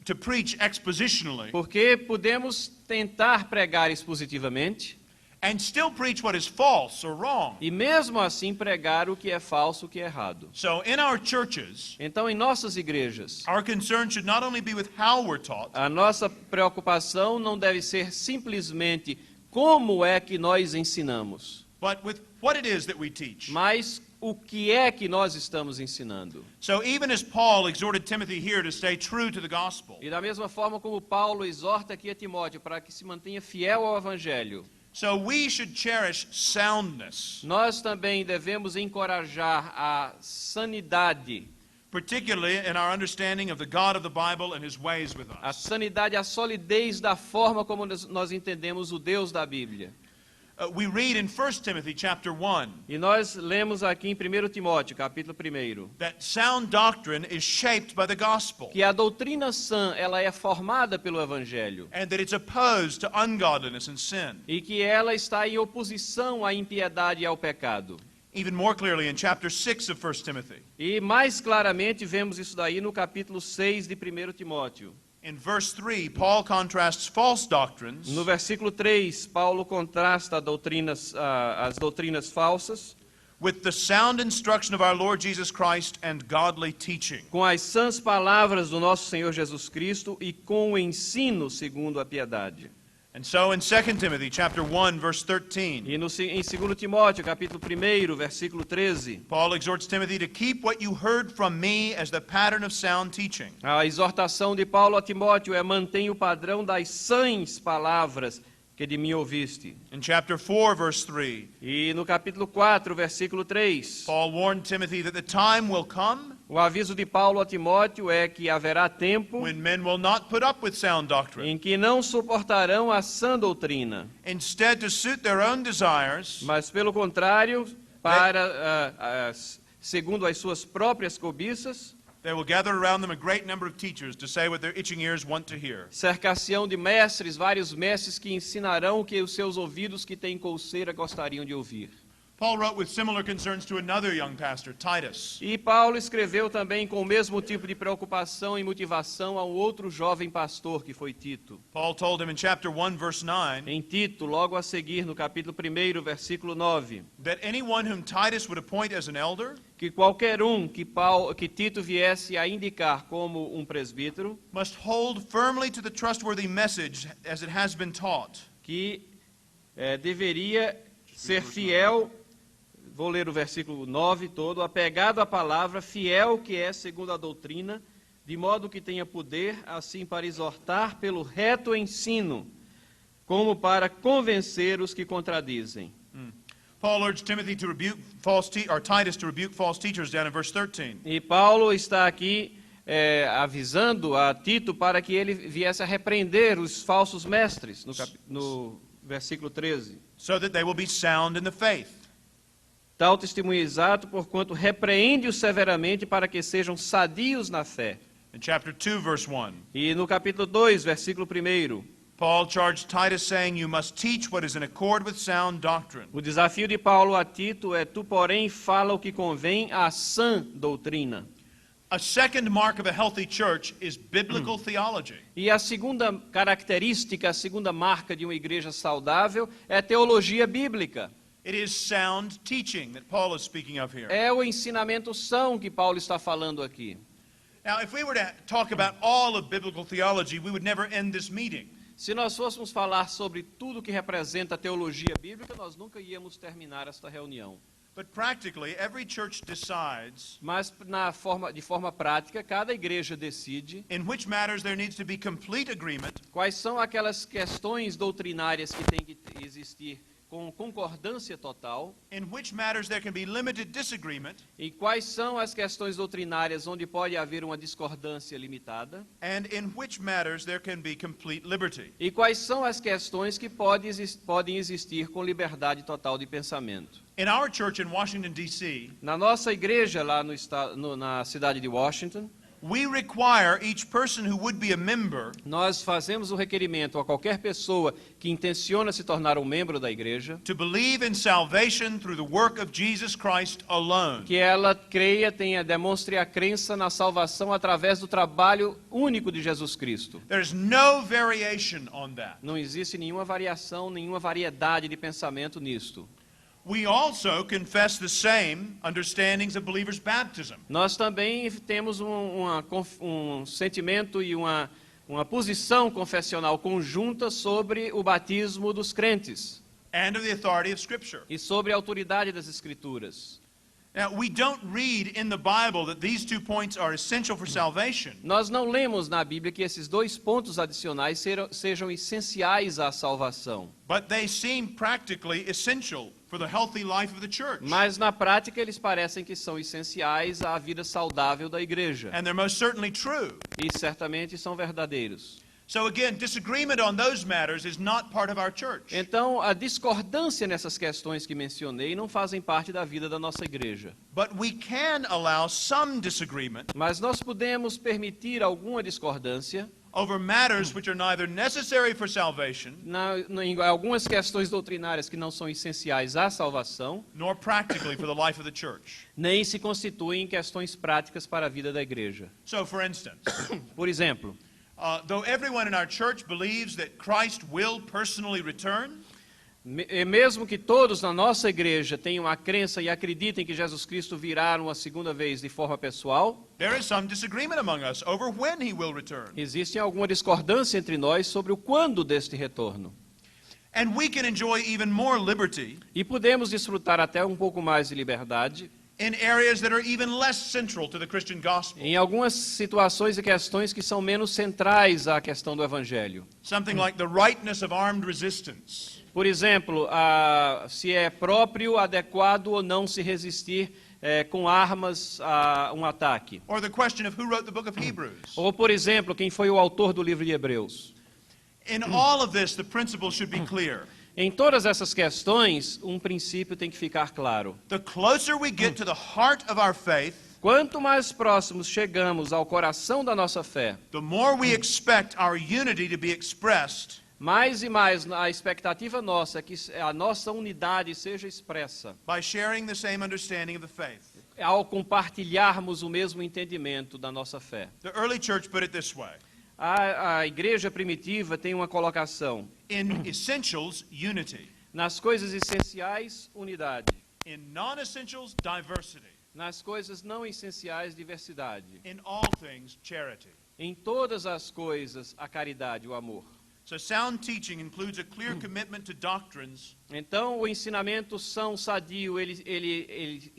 Speaker 1: to preach expositionally
Speaker 2: Porque podemos tentar pregar expositivamente
Speaker 1: and still preach what is false or wrong.
Speaker 2: e mesmo assim pregar o que é falso, o que é errado.
Speaker 1: So in our churches,
Speaker 2: Então, em nossas igrejas,
Speaker 1: our concern should not only be with how we're taught,
Speaker 2: a nossa preocupação não deve ser simplesmente como é que nós ensinamos,
Speaker 1: but with what it is that we teach.
Speaker 2: mas o que é que nós estamos ensinando.
Speaker 1: So even as Paul exhorted Timothy here to stay true to the gospel,
Speaker 2: E da mesma forma como Paulo exorta aqui a Timóteo para que se mantenha fiel ao Evangelho,
Speaker 1: so we should cherish soundness,
Speaker 2: nós também devemos encorajar a sanidade,
Speaker 1: particularly in our understanding of the God of the Bible and his ways with
Speaker 2: a
Speaker 1: us.
Speaker 2: sanidade, a solidez da forma como nós entendemos o Deus da Bíblia.
Speaker 1: We read in 1 Timothy chapter 1
Speaker 2: E nós lemos aqui em 1 Timóteo, capítulo 1,
Speaker 1: that sound doctrine is shaped by the gospel
Speaker 2: que a doutrina sã, ela é formada pelo evangelho
Speaker 1: and that it's opposed to ungodliness and sin.
Speaker 2: e que ela está em oposição à impiedade e ao pecado.
Speaker 1: Even more clearly in chapter 6 of 1 Timothy.
Speaker 2: E mais claramente vemos isso daí no capítulo 6 de 1 Timóteo.
Speaker 1: In verse 3, Paul contrasts false doctrines
Speaker 2: No versículo 3, Paulo contrasta as doutrinas falsas
Speaker 1: with the sound instruction of our Lord Jesus Christ and godly teaching.
Speaker 2: com as sãs palavras do nosso Senhor Jesus Cristo e com o ensino segundo a piedade.
Speaker 1: And so in 2 Timothy chapter 1 verse 13,
Speaker 2: E em 2 Timóteo, capítulo 1, versículo 13,
Speaker 1: Paul exhorts Timothy to keep what you heard from me as the pattern of sound teaching.
Speaker 2: a exortação de Paulo a Timóteo é: mantenha o padrão das sãs palavras que de mim ouviste.
Speaker 1: In chapter 4 verse 3,
Speaker 2: E no capítulo 4, versículo 3,
Speaker 1: Paul warned Timothy that the time will come
Speaker 2: o aviso de Paulo a Timóteo é que haverá tempo
Speaker 1: when men will not put up with sound doctrine.
Speaker 2: em que não suportarão a sã doutrina,
Speaker 1: Instead, to suit their own desires,
Speaker 2: mas pelo contrário, segundo as suas próprias cobiças,
Speaker 1: they will gather around them a great number of teachers to say what their itching ears want to hear.
Speaker 2: cercar-se-ão de mestres, vários mestres que ensinarão o que os seus ouvidos que têm coceira gostariam de ouvir.
Speaker 1: Paul wrote with similar concerns to another young pastor, Titus.
Speaker 2: E Paulo escreveu também com o mesmo tipo de preocupação e motivação a um outro jovem pastor que foi Tito.
Speaker 1: Paul told him in chapter 1 verse 9
Speaker 2: Em Tito, logo a seguir, no capítulo 1, versículo 9,
Speaker 1: that anyone whom Titus would appoint as an elder
Speaker 2: que qualquer um que Tito viesse a indicar como um presbítero,
Speaker 1: must hold firmly to the trustworthy message as it has been taught.
Speaker 2: que deveria ser fiel, vou ler o versículo 9 todo, apegado à palavra, fiel que é segundo a doutrina, de modo que tenha poder, assim para exortar pelo reto ensino, como para convencer os que contradizem.
Speaker 1: Paul urged Timothy to rebuke Titus to rebuke false teachers down in verse 13.
Speaker 2: E Paulo está aqui avisando a Tito para que ele viesse a repreender os falsos mestres, no versículo 13.
Speaker 1: So that they will be sound in the faith.
Speaker 2: Tal testemunho exato, porquanto repreende-os severamente para que sejam sadios na fé.
Speaker 1: In chapter 2 verse 1,
Speaker 2: E no capítulo 2, versículo 1,
Speaker 1: Paul charged Titus saying, "You must teach what is in accord with sound doctrine."
Speaker 2: o desafio de Paulo a Tito é: tu, porém, fala o que convém à sã doutrina.
Speaker 1: A second mark of a healthy church is biblical theology.
Speaker 2: E a segunda característica, a segunda marca de uma igreja saudável é a teologia bíblica.
Speaker 1: It is sound teaching that Paul is speaking of here.
Speaker 2: É o ensinamento são que Paulo está falando aqui.
Speaker 1: Now, if we were to talk about all of biblical theology, we would never end this meeting.
Speaker 2: Se nós fôssemos falar sobre tudo que representa a teologia bíblica, nós nunca íamos terminar esta reunião.
Speaker 1: But practically, every church decides
Speaker 2: Mas de forma prática, cada igreja decide
Speaker 1: in which matters there needs to be complete agreement
Speaker 2: quais são aquelas questões doutrinárias que têm que existir com concordância total
Speaker 1: in which matters there can be limited disagreement,
Speaker 2: e quais são as questões doutrinárias onde pode haver uma discordância limitada
Speaker 1: and in which matters there can be complete liberty.
Speaker 2: e quais são as questões que podem existir com liberdade total de pensamento.
Speaker 1: In our church in Washington, D.C.,
Speaker 2: Na nossa igreja lá na cidade de Washington,
Speaker 1: we require each person who would be a member
Speaker 2: nós fazemos o requerimento a qualquer pessoa que intenciona se tornar um membro da igreja
Speaker 1: to believe in salvation through the work of Jesus Christ alone.
Speaker 2: que ela demonstre a crença na salvação através do trabalho único de Jesus Cristo.
Speaker 1: There's no variation on that.
Speaker 2: Não existe nenhuma variação, nenhuma variedade de pensamento nisto.
Speaker 1: We also confess the same understandings of believers' baptism.
Speaker 2: Nós também temos um sentimento e uma posição confessional conjunta sobre o batismo dos crentes
Speaker 1: And of the authority of Scripture.
Speaker 2: e sobre a autoridade das Escrituras.
Speaker 1: Now, we don't read in the Bible that these 2 points are essential for salvation.
Speaker 2: Nós não lemos na Bíblia que esses 2 pontos adicionais sejam essenciais à salvação.
Speaker 1: But they seem practically essential for the healthy life of the church.
Speaker 2: Mas na prática eles parecem que são essenciais à vida saudável da igreja.
Speaker 1: And they're most certainly true.
Speaker 2: E certamente são verdadeiros.
Speaker 1: So again, disagreement on those matters is not part of our church.
Speaker 2: Então, a discordância nessas questões que mencionei não fazem parte da vida da nossa igreja.
Speaker 1: But we can allow some disagreement
Speaker 2: Mas nós podemos permitir alguma discordância
Speaker 1: over matters which are neither necessary for salvation
Speaker 2: em algumas questões doutrinárias que não são essenciais à salvação,
Speaker 1: nor practically for the life of the church.
Speaker 2: nem se constituem questões práticas para a vida da igreja.
Speaker 1: So for instance,
Speaker 2: Por exemplo,
Speaker 1: though everyone in our church believes that Christ will personally return,
Speaker 2: mesmo que todos na nossa igreja tenham a crença e acreditem que Jesus Cristo virá uma segunda vez de forma pessoal,
Speaker 1: there is some disagreement among us over when he will return.
Speaker 2: existe alguma discordância entre nós sobre o quando deste retorno.
Speaker 1: And we can enjoy even more liberty
Speaker 2: E podemos desfrutar até um pouco mais de liberdade
Speaker 1: in areas that are even less central to the Christian gospel.
Speaker 2: em algumas situações e questões que são menos centrais à questão do Evangelho.
Speaker 1: Something like the rightness of armed resistance,
Speaker 2: Por exemplo, se é próprio, adequado ou não se resistir com armas a um ataque.
Speaker 1: or the question of who wrote the book of Hebrews.
Speaker 2: Ou, por exemplo, quem foi o autor do livro de Hebreus.
Speaker 1: In all of this, the principle should be clear.
Speaker 2: Em todas essas questões, um princípio tem que ficar claro.
Speaker 1: The closer we get to the heart of our faith,
Speaker 2: Quanto mais próximos chegamos ao coração da nossa fé,
Speaker 1: the more we expect our unity to be expressed
Speaker 2: mais e mais a expectativa nossa é que a nossa unidade seja expressa
Speaker 1: by sharing the same understanding of the faith.
Speaker 2: ao compartilharmos o mesmo entendimento da nossa fé.
Speaker 1: The early church put it this way:
Speaker 2: A igreja primitiva tem uma colocação:
Speaker 1: in essentials, unity;
Speaker 2: nas coisas essenciais, unidade;
Speaker 1: in non-essentials, diversity;
Speaker 2: nas coisas não essenciais, diversidade;
Speaker 1: in all things, charity.
Speaker 2: em todas as coisas, a caridade, o amor.
Speaker 1: So sound teaching includes a clear commitment to doctrines
Speaker 2: Então, o ensinamento são sadio, ele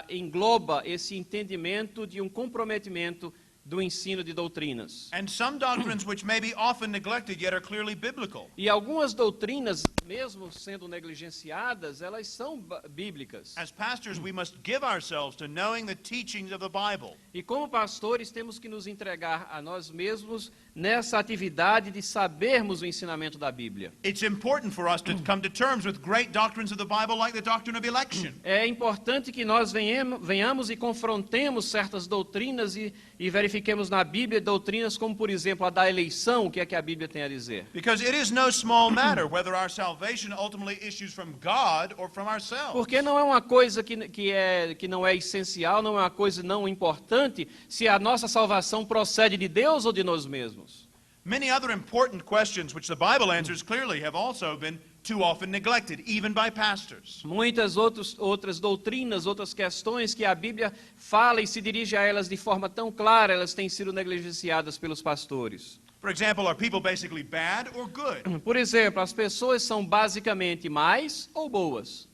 Speaker 2: engloba esse entendimento de um comprometimento do ensino de doutrinas.
Speaker 1: and some doctrines which may be often neglected yet are clearly biblical.
Speaker 2: E algumas doutrinas, mesmo sendo negligenciadas, elas são bíblicas.
Speaker 1: As pastors, we must give ourselves to knowing the teachings of the Bible.
Speaker 2: E como pastores, temos que nos entregar a nós mesmos nessa atividade de sabermos o ensinamento da Bíblia.
Speaker 1: It's important for us to come to terms with great doctrines of the Bible like the doctrine of election.
Speaker 2: É importante que nós venhamos e confrontemos certas doutrinas e verifiquemos na Bíblia doutrinas como, por exemplo, a da eleição, o que é que a Bíblia tem a dizer.
Speaker 1: Because it is no small matter whether our salvation ultimately issues from God or from ourselves.
Speaker 2: Porque não é uma coisa que não é essencial, não é uma coisa não importante, se a nossa salvação procede de Deus ou de nós mesmos.
Speaker 1: Many other important questions which the Bible answers clearly have also been too often neglected, even by pastors.
Speaker 2: Muitas outras doutrinas, outras questões que a Bíblia fala e se dirige a elas de forma tão clara, elas têm sido negligenciadas pelos pastores.
Speaker 1: For example, are people basically bad or good?
Speaker 2: Por exemplo, as pessoas são basicamente más ou boas?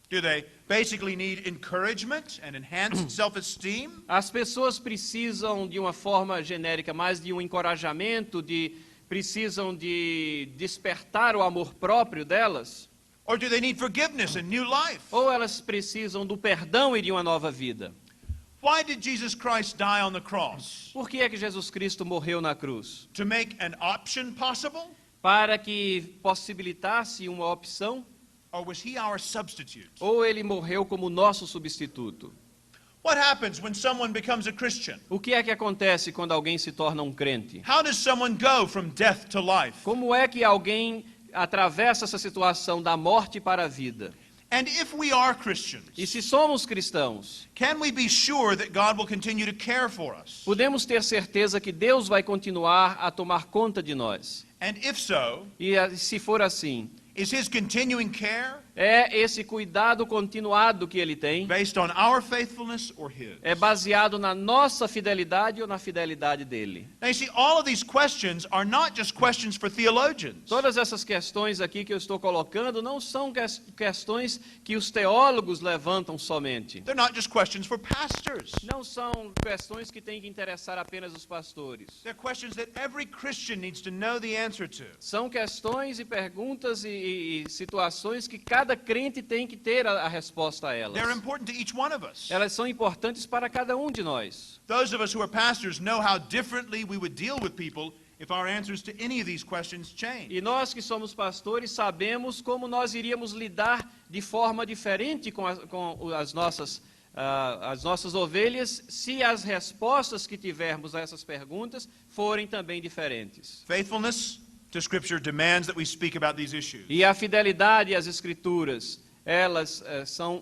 Speaker 1: Do they basically need encouragement and enhanced self-esteem?
Speaker 2: As pessoas precisam de uma forma genérica mais de um encorajamento, precisam de despertar o amor próprio delas?
Speaker 1: Or do they need forgiveness and new life?
Speaker 2: Ou elas precisam do perdão e de uma nova vida?
Speaker 1: Why did Jesus Christ die on the cross?
Speaker 2: Por que é que Jesus Cristo morreu na cruz?
Speaker 1: To make an option possible?
Speaker 2: Para que possibilitasse uma opção?
Speaker 1: Or was he our substitute?
Speaker 2: Ou ele morreu como nosso substituto?
Speaker 1: What happens when someone becomes a Christian?
Speaker 2: O que é que acontece quando alguém se torna um crente?
Speaker 1: How does someone go from death to life?
Speaker 2: Como é que alguém atravessa essa situação da morte para a vida?
Speaker 1: And if we are Christians,
Speaker 2: E se somos cristãos,
Speaker 1: can we be sure that God will continue to care for us?
Speaker 2: podemos ter certeza que Deus vai continuar a tomar conta de nós.
Speaker 1: And if so,
Speaker 2: E se for assim,
Speaker 1: is his continuing care
Speaker 2: é esse cuidado continuado que ele tem,
Speaker 1: based on our faithfulness or his?
Speaker 2: é baseado na nossa fidelidade ou na fidelidade dele?
Speaker 1: Now you see, all of these questions are not just questions for theologians.
Speaker 2: Todas essas questões aqui que eu estou colocando não são questões que os teólogos levantam somente.
Speaker 1: They're not just questions for pastors.
Speaker 2: Não são questões que têm que interessar apenas os pastores.
Speaker 1: They're questions that every Christian needs to know the answer to.
Speaker 2: São questões e perguntas e situações que cada crente tem que ter a resposta a elas.
Speaker 1: They're important to each one of us.
Speaker 2: Elas são importantes para cada um de nós.
Speaker 1: Those of us who are pastors know how differently we would deal with people if our answers to any of these questions change.
Speaker 2: E nós que somos pastores sabemos como nós iríamos lidar de forma diferente com as nossas ovelhas se as respostas que tivermos a essas perguntas forem também diferentes.
Speaker 1: Faithfulness to Scripture demands that we speak about these issues.
Speaker 2: E a fidelidade às Escrituras, elas são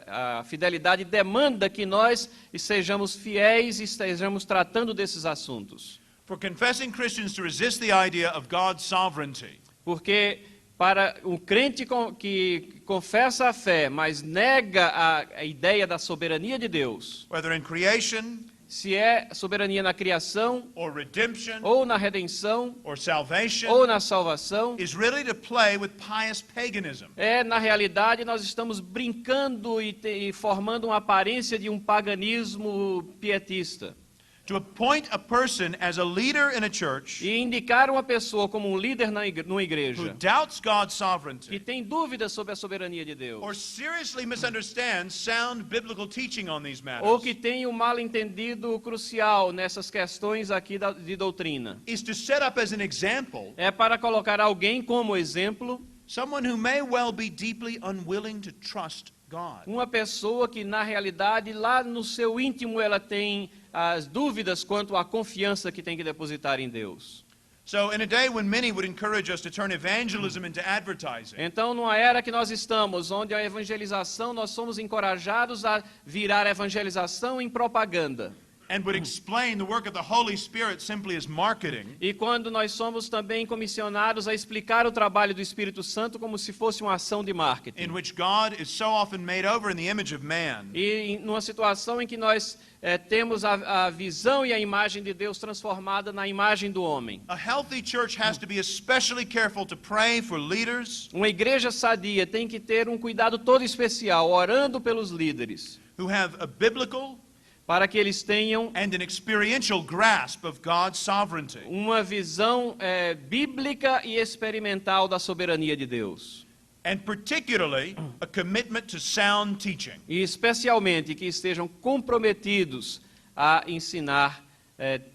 Speaker 2: a fidelidade demanda que nós sejamos fiéis e estejamos tratando desses assuntos.
Speaker 1: For confessing Christians to resist the idea of God's sovereignty,
Speaker 2: Porque para um crente que confessa a fé, mas nega a ideia da soberania de Deus,
Speaker 1: whether in creation
Speaker 2: se é soberania na criação,
Speaker 1: or redemption
Speaker 2: ou na redenção,
Speaker 1: or salvation,
Speaker 2: ou na salvação,
Speaker 1: is really to play with pious paganism.
Speaker 2: na realidade, nós estamos brincando e formando uma aparência de um paganismo pietista.
Speaker 1: To appoint a person as a leader in a church
Speaker 2: E indicar uma pessoa como um líder numa
Speaker 1: who
Speaker 2: igreja
Speaker 1: doubts God's
Speaker 2: que
Speaker 1: sovereignty
Speaker 2: tem dúvidas sobre a soberania de Deus,
Speaker 1: or seriously misunderstands sound biblical teaching on these
Speaker 2: ou que
Speaker 1: matters
Speaker 2: tem um mal-entendido crucial nessas questões aqui de doutrina,
Speaker 1: is to set up as an example
Speaker 2: é para colocar alguém como exemplo,
Speaker 1: someone who may well be deeply unwilling to trust God.
Speaker 2: uma pessoa que na realidade lá no seu íntimo ela tem as dúvidas quanto à confiança que tem que depositar em Deus.
Speaker 1: So in a day when many would encourage us to turn evangelism into advertising,
Speaker 2: Então, numa era que nós estamos, onde a evangelização, nós somos encorajados a virar evangelização em propaganda.
Speaker 1: and would explain the work of the Holy Spirit simply as marketing,
Speaker 2: E quando nós somos também comissionados a explicar o trabalho do Espírito Santo como se fosse uma ação de
Speaker 1: in
Speaker 2: marketing.
Speaker 1: which God is so often made over in the image of man,
Speaker 2: E numa situação em que nós temos a visão e a imagem de Deus transformada na imagem do homem.
Speaker 1: a healthy church has to be especially careful to pray for leaders
Speaker 2: Uma igreja sadia tem que ter um cuidado todo especial, orando pelos líderes,
Speaker 1: who have a biblical
Speaker 2: para que eles tenham
Speaker 1: and an experiential grasp of God's sovereignty.
Speaker 2: uma visão bíblica e experimental da soberania de Deus.
Speaker 1: And particularly a commitment to sound teaching.
Speaker 2: E especialmente que estejam comprometidos a ensinar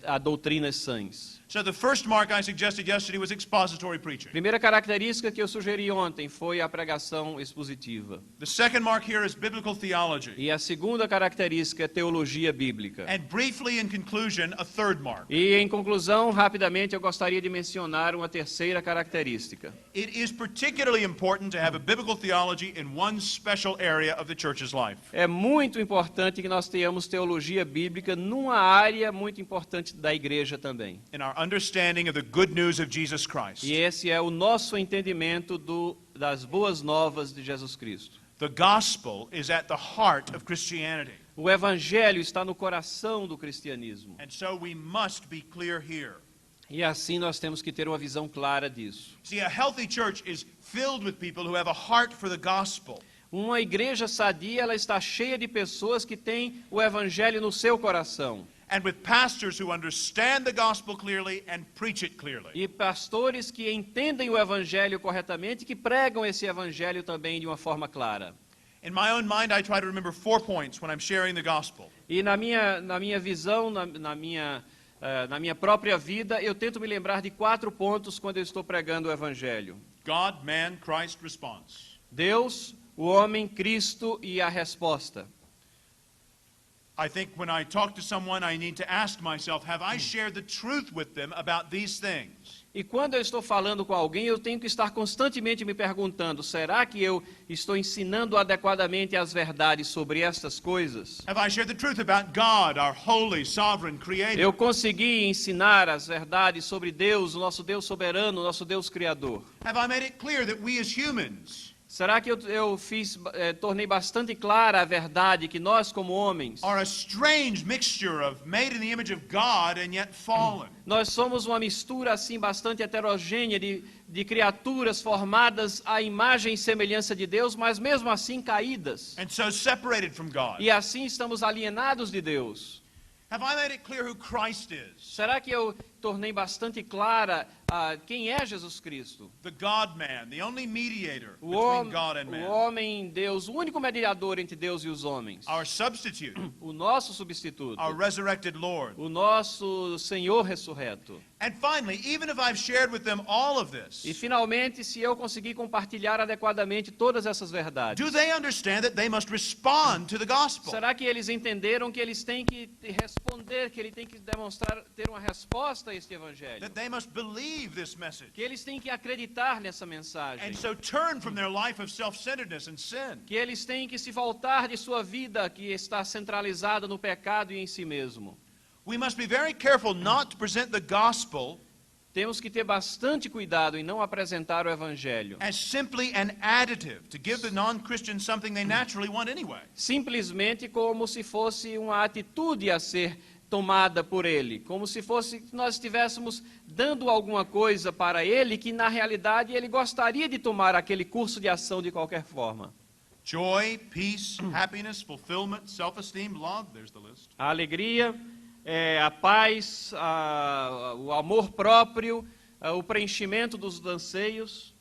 Speaker 2: a doutrinas sãs.
Speaker 1: So the first mark I suggested yesterday was expository preaching.
Speaker 2: Primeira característica que eu sugeri ontem foi a pregação expositiva.
Speaker 1: The second mark here is biblical theology.
Speaker 2: E a segunda característica é teologia bíblica.
Speaker 1: And briefly in conclusion, a third mark.
Speaker 2: E em conclusão, rapidamente, eu gostaria de mencionar uma terceira característica.
Speaker 1: It is particularly important to have a biblical theology in one special area of the church's life.
Speaker 2: É muito importante que nós tenhamos teologia bíblica numa área muito importante da igreja também.
Speaker 1: In our understanding of the good news of Jesus Christ.
Speaker 2: E esse é o nosso entendimento das boas novas de Jesus Cristo.
Speaker 1: The gospel is at the heart of Christianity.
Speaker 2: O evangelho está no coração do cristianismo.
Speaker 1: And so we must be clear here.
Speaker 2: E assim nós temos que ter uma visão clara disso.
Speaker 1: See, a healthy church is filled with people who have a heart for the gospel.
Speaker 2: Uma igreja sadia, ela está cheia de pessoas que têm o evangelho no seu coração.
Speaker 1: And with pastors who understand the gospel clearly and preach it clearly.
Speaker 2: E pastores que entendem o evangelho corretamente e que pregam esse evangelho também de uma forma clara.
Speaker 1: In my own mind, I try to remember 4 points when I'm sharing the gospel.
Speaker 2: E na minha visão, na minha própria vida, eu tento me lembrar de 4 pontos quando eu estou pregando o evangelho.
Speaker 1: God, man, Christ, response.
Speaker 2: Deus, o homem, Cristo e a resposta.
Speaker 1: I think when I talk to someone, I need to ask myself, have I shared the truth with them about these things?
Speaker 2: E quando eu estou falando com alguém, eu tenho que estar constantemente me perguntando, será que eu estou ensinando adequadamente as verdades sobre estas coisas?
Speaker 1: Have I shared the truth about God, our holy, sovereign creator?
Speaker 2: Eu consegui ensinar as verdades sobre Deus, o nosso Deus soberano, o nosso Deus criador?
Speaker 1: Have I made it clear that we as humans
Speaker 2: Será que eu tornei bastante clara a verdade que nós, como homens,
Speaker 1: are a strange mixture of made in the image of God and yet fallen?
Speaker 2: nós somos uma mistura assim bastante heterogênea de criaturas formadas à imagem e semelhança de Deus, mas mesmo assim caídas.
Speaker 1: And so separated from God.
Speaker 2: E assim estamos alienados de Deus.
Speaker 1: Have I made it clear who Christ is?
Speaker 2: Será que eu tornei bastante clara quem é Jesus Cristo.
Speaker 1: The God-man, the only mediator
Speaker 2: O
Speaker 1: between God and man.
Speaker 2: homem Deus, o único mediador entre Deus e os homens.
Speaker 1: Our substitute,
Speaker 2: O nosso substituto.
Speaker 1: our resurrected Lord.
Speaker 2: O nosso Senhor ressurreto.
Speaker 1: And finally, even if I've shared with them all of this,
Speaker 2: E finalmente, se eu conseguir compartilhar adequadamente todas essas verdades,
Speaker 1: do they understand that they must respond to the gospel?
Speaker 2: será que eles entenderam que eles têm que responder, que ele tem que demonstrar, ter uma resposta a este evangelho?
Speaker 1: That they must believe this message?
Speaker 2: Que eles têm que acreditar nessa mensagem?
Speaker 1: And so turn from their life of self-centeredness and sin.
Speaker 2: Que eles têm que se voltar de sua vida que está centralizada no pecado e em si mesmo?
Speaker 1: We must be very careful not to present the gospel
Speaker 2: Temos que ter bastante cuidado em não apresentar o evangelho
Speaker 1: as simply an additive to give the non-Christian something they naturally want anyway.
Speaker 2: simplesmente como se fosse uma atitude a ser tomada por ele, como se fosse que nós estivéssemos dando alguma coisa para ele que na realidade ele gostaria de tomar aquele curso de ação de qualquer forma.
Speaker 1: Joy, peace, happiness, fulfillment, self-esteem, love, there's the list.
Speaker 2: A alegria, a paz, o amor próprio, o preenchimento dos anseios,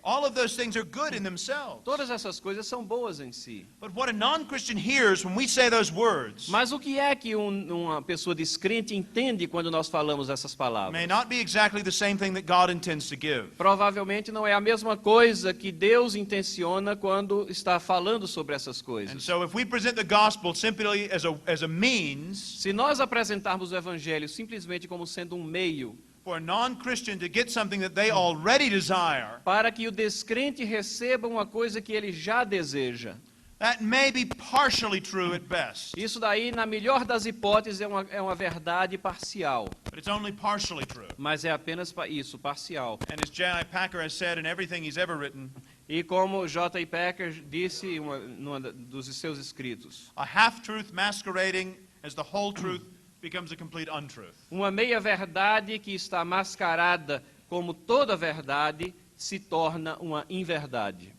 Speaker 1: All of those things are good in themselves.
Speaker 2: todas essas coisas são boas em si.
Speaker 1: But what a non-Christian hears when we say those words
Speaker 2: Mas o que é que uma pessoa descrente entende quando nós falamos essas
Speaker 1: may
Speaker 2: palavras?
Speaker 1: not be exactly the same thing that God intends to give.
Speaker 2: Provavelmente não é a mesma coisa que Deus intenciona quando está falando sobre essas
Speaker 1: And
Speaker 2: coisas.
Speaker 1: so if we present the gospel simply as a means
Speaker 2: Se nós apresentarmos o Evangelho simplesmente como sendo um meio
Speaker 1: for a non-Christian to get something that they already desire,
Speaker 2: para que o descrente receba uma coisa que ele já deseja,
Speaker 1: that may be partially true at best.
Speaker 2: isso daí, na melhor das hipóteses, é uma verdade parcial.
Speaker 1: But it's only partially true.
Speaker 2: Mas é apenas isso, parcial.
Speaker 1: And as J.I. Packer has said in everything he's ever written,
Speaker 2: E como J.I. Packer disse em numa dos seus escritos,
Speaker 1: a half-truth masquerading as the whole truth becomes a complete untruth.
Speaker 2: uma meia-verdade que está mascarada como toda verdade se torna uma inverdade.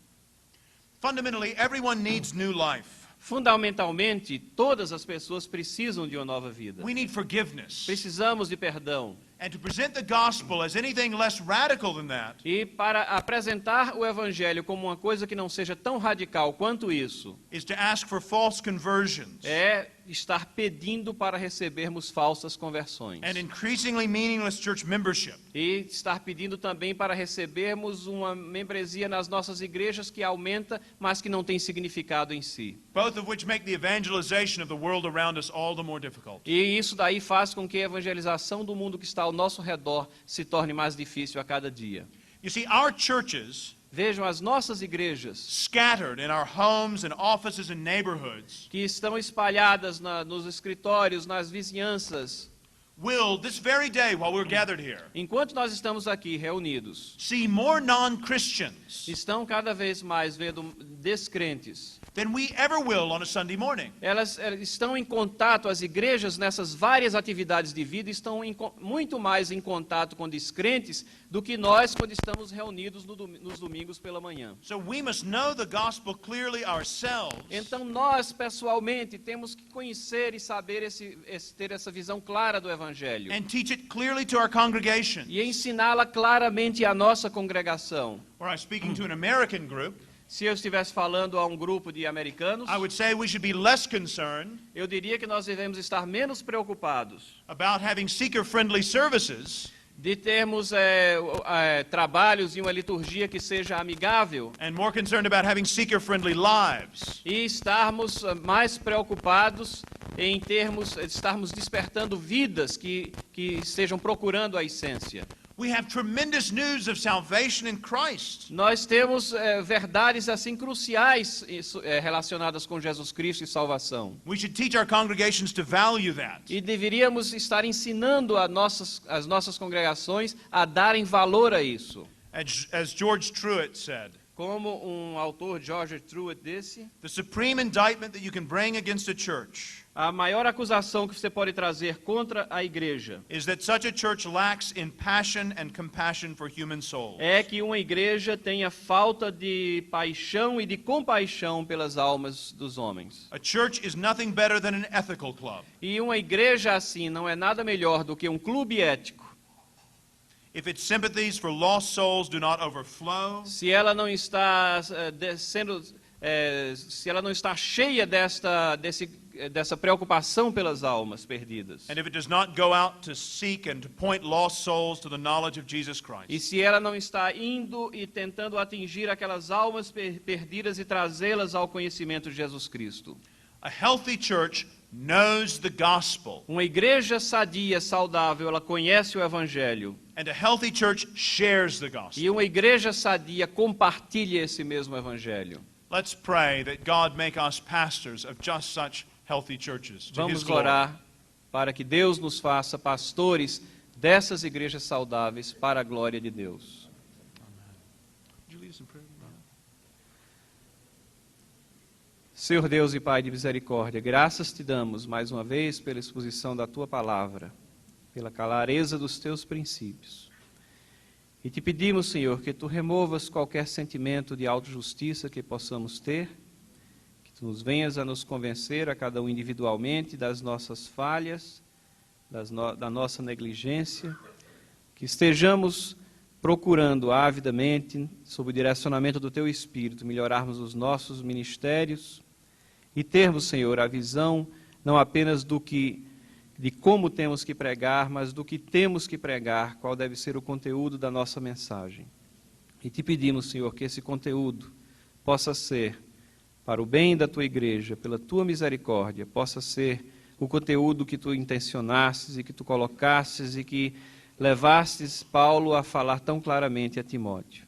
Speaker 1: Fundamentally, everyone needs new life.
Speaker 2: Fundamentalmente, todas as pessoas precisam de uma nova vida.
Speaker 1: We need forgiveness.
Speaker 2: Precisamos de perdão.
Speaker 1: And to present the gospel as anything less radical than that
Speaker 2: E para apresentar o Evangelho como uma coisa que não seja tão radical quanto isso,
Speaker 1: is to ask for false conversions
Speaker 2: é estar pedindo para recebermos falsas conversões.
Speaker 1: and increasingly meaningless church membership.
Speaker 2: E estar pedindo também para recebermos uma membresia nas nossas igrejas que aumenta, mas que não tem significado em si.
Speaker 1: Both of which make the evangelization of the world around us all the more difficult.
Speaker 2: E isso daí faz com que a evangelização do mundo que está ao nosso redor se torne mais difícil a cada dia.
Speaker 1: You see, our churches,
Speaker 2: Vejam, as nossas igrejas,
Speaker 1: scattered in our homes and offices and neighborhoods,
Speaker 2: que estão espalhadas nos escritórios, nas vizinhanças,
Speaker 1: will, this very day while we're gathered here,
Speaker 2: enquanto nós estamos aqui reunidos,
Speaker 1: see more non-Christians
Speaker 2: estão cada vez mais vendo descrentes.
Speaker 1: than we ever will on a Sunday morning.
Speaker 2: Elas estão em contato, as igrejas nessas várias atividades de vida estão muito mais em contato com descrentes do que nós quando estamos reunidos nos domingos pela manhã.
Speaker 1: So we must know the gospel clearly ourselves
Speaker 2: Então nós, pessoalmente, temos que conhecer e saber ter essa visão clara do Evangelho
Speaker 1: and teach it clearly to our congregation.
Speaker 2: e ensiná-la claramente à nossa congregação.
Speaker 1: Were I speaking to an American group,
Speaker 2: Se eu estivesse falando a um grupo de americanos,
Speaker 1: I would say we should be less concerned
Speaker 2: eu diria que nós devemos estar menos preocupados
Speaker 1: about having seeker-friendly services
Speaker 2: de termos trabalhos e uma liturgia que seja amigável
Speaker 1: and more concerned about having seeker-friendly lives.
Speaker 2: e estarmos mais preocupados em estarmos despertando vidas que estejam procurando a essência.
Speaker 1: We have tremendous news of salvation in Christ.
Speaker 2: Nós temos verdades assim cruciais relacionadas com Jesus Cristo e salvação.
Speaker 1: We should teach our congregations to value that.
Speaker 2: E deveríamos estar ensinando as nossas congregações a darem valor a isso.
Speaker 1: As George Truett said,
Speaker 2: Como um autor, George Truett, disse,
Speaker 1: the supreme indictment that you can bring against a church
Speaker 2: a maior acusação que você pode trazer contra a igreja
Speaker 1: is that such a church lacks in passion and compassion for human souls.
Speaker 2: é que uma igreja tenha falta de paixão e de compaixão pelas almas dos homens.
Speaker 1: A church is nothing better than an ethical club.
Speaker 2: E uma igreja assim não é nada melhor do que um clube ético.
Speaker 1: if its sympathies for lost souls do not overflow,
Speaker 2: se ela não está se ela não está cheia dessa preocupação pelas almas perdidas,
Speaker 1: and if it does not go out to seek and to point lost souls to the knowledge of Jesus
Speaker 2: e
Speaker 1: Christ,
Speaker 2: se ela não está indo e tentando atingir aquelas almas perdidas e trazê-las ao conhecimento de Jesus Cristo.
Speaker 1: a healthy church knows the gospel,
Speaker 2: Uma igreja sadia, saudável, ela conhece o Evangelho.
Speaker 1: and a healthy church shares the gospel.
Speaker 2: E uma igreja sadia compartilha esse mesmo Evangelho.
Speaker 1: Let's pray that God make us pastors of just such healthy churches to His
Speaker 2: Vamos
Speaker 1: glory.
Speaker 2: orar para que Deus nos faça pastores dessas igrejas saudáveis para a glória de Deus.
Speaker 1: Would you lead us in prayer?
Speaker 2: Senhor Deus e Pai de misericórdia, graças te damos mais uma vez pela exposição da tua palavra, pela clareza dos teus princípios. E te pedimos, Senhor, que tu removas qualquer sentimento de autojustiça que possamos ter, que tu nos venhas a nos convencer a cada um individualmente das nossas falhas, da nossa negligência, que estejamos procurando avidamente, sob o direcionamento do teu Espírito, melhorarmos os nossos ministérios e termos, Senhor, a visão não apenas de como temos que pregar, mas do que temos que pregar, qual deve ser o conteúdo da nossa mensagem. E te pedimos, Senhor, que esse conteúdo possa ser, para o bem da tua igreja, pela tua misericórdia, possa ser o conteúdo que tu intencionastes e que tu colocastes e que levastes Paulo a falar tão claramente a Timóteo.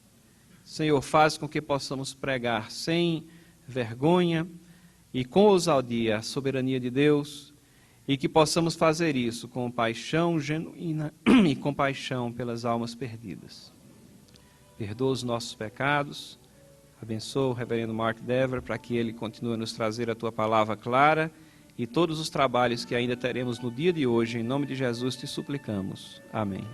Speaker 2: Senhor, faz com que possamos pregar sem vergonha e com ousadia a soberania de Deus, e que possamos fazer isso com paixão genuína e compaixão pelas almas perdidas. Perdoa os nossos pecados, abençoa o reverendo Mark Dever para que ele continue a nos trazer a tua palavra clara e todos os trabalhos que ainda teremos no dia de hoje, em nome de Jesus te suplicamos. Amém.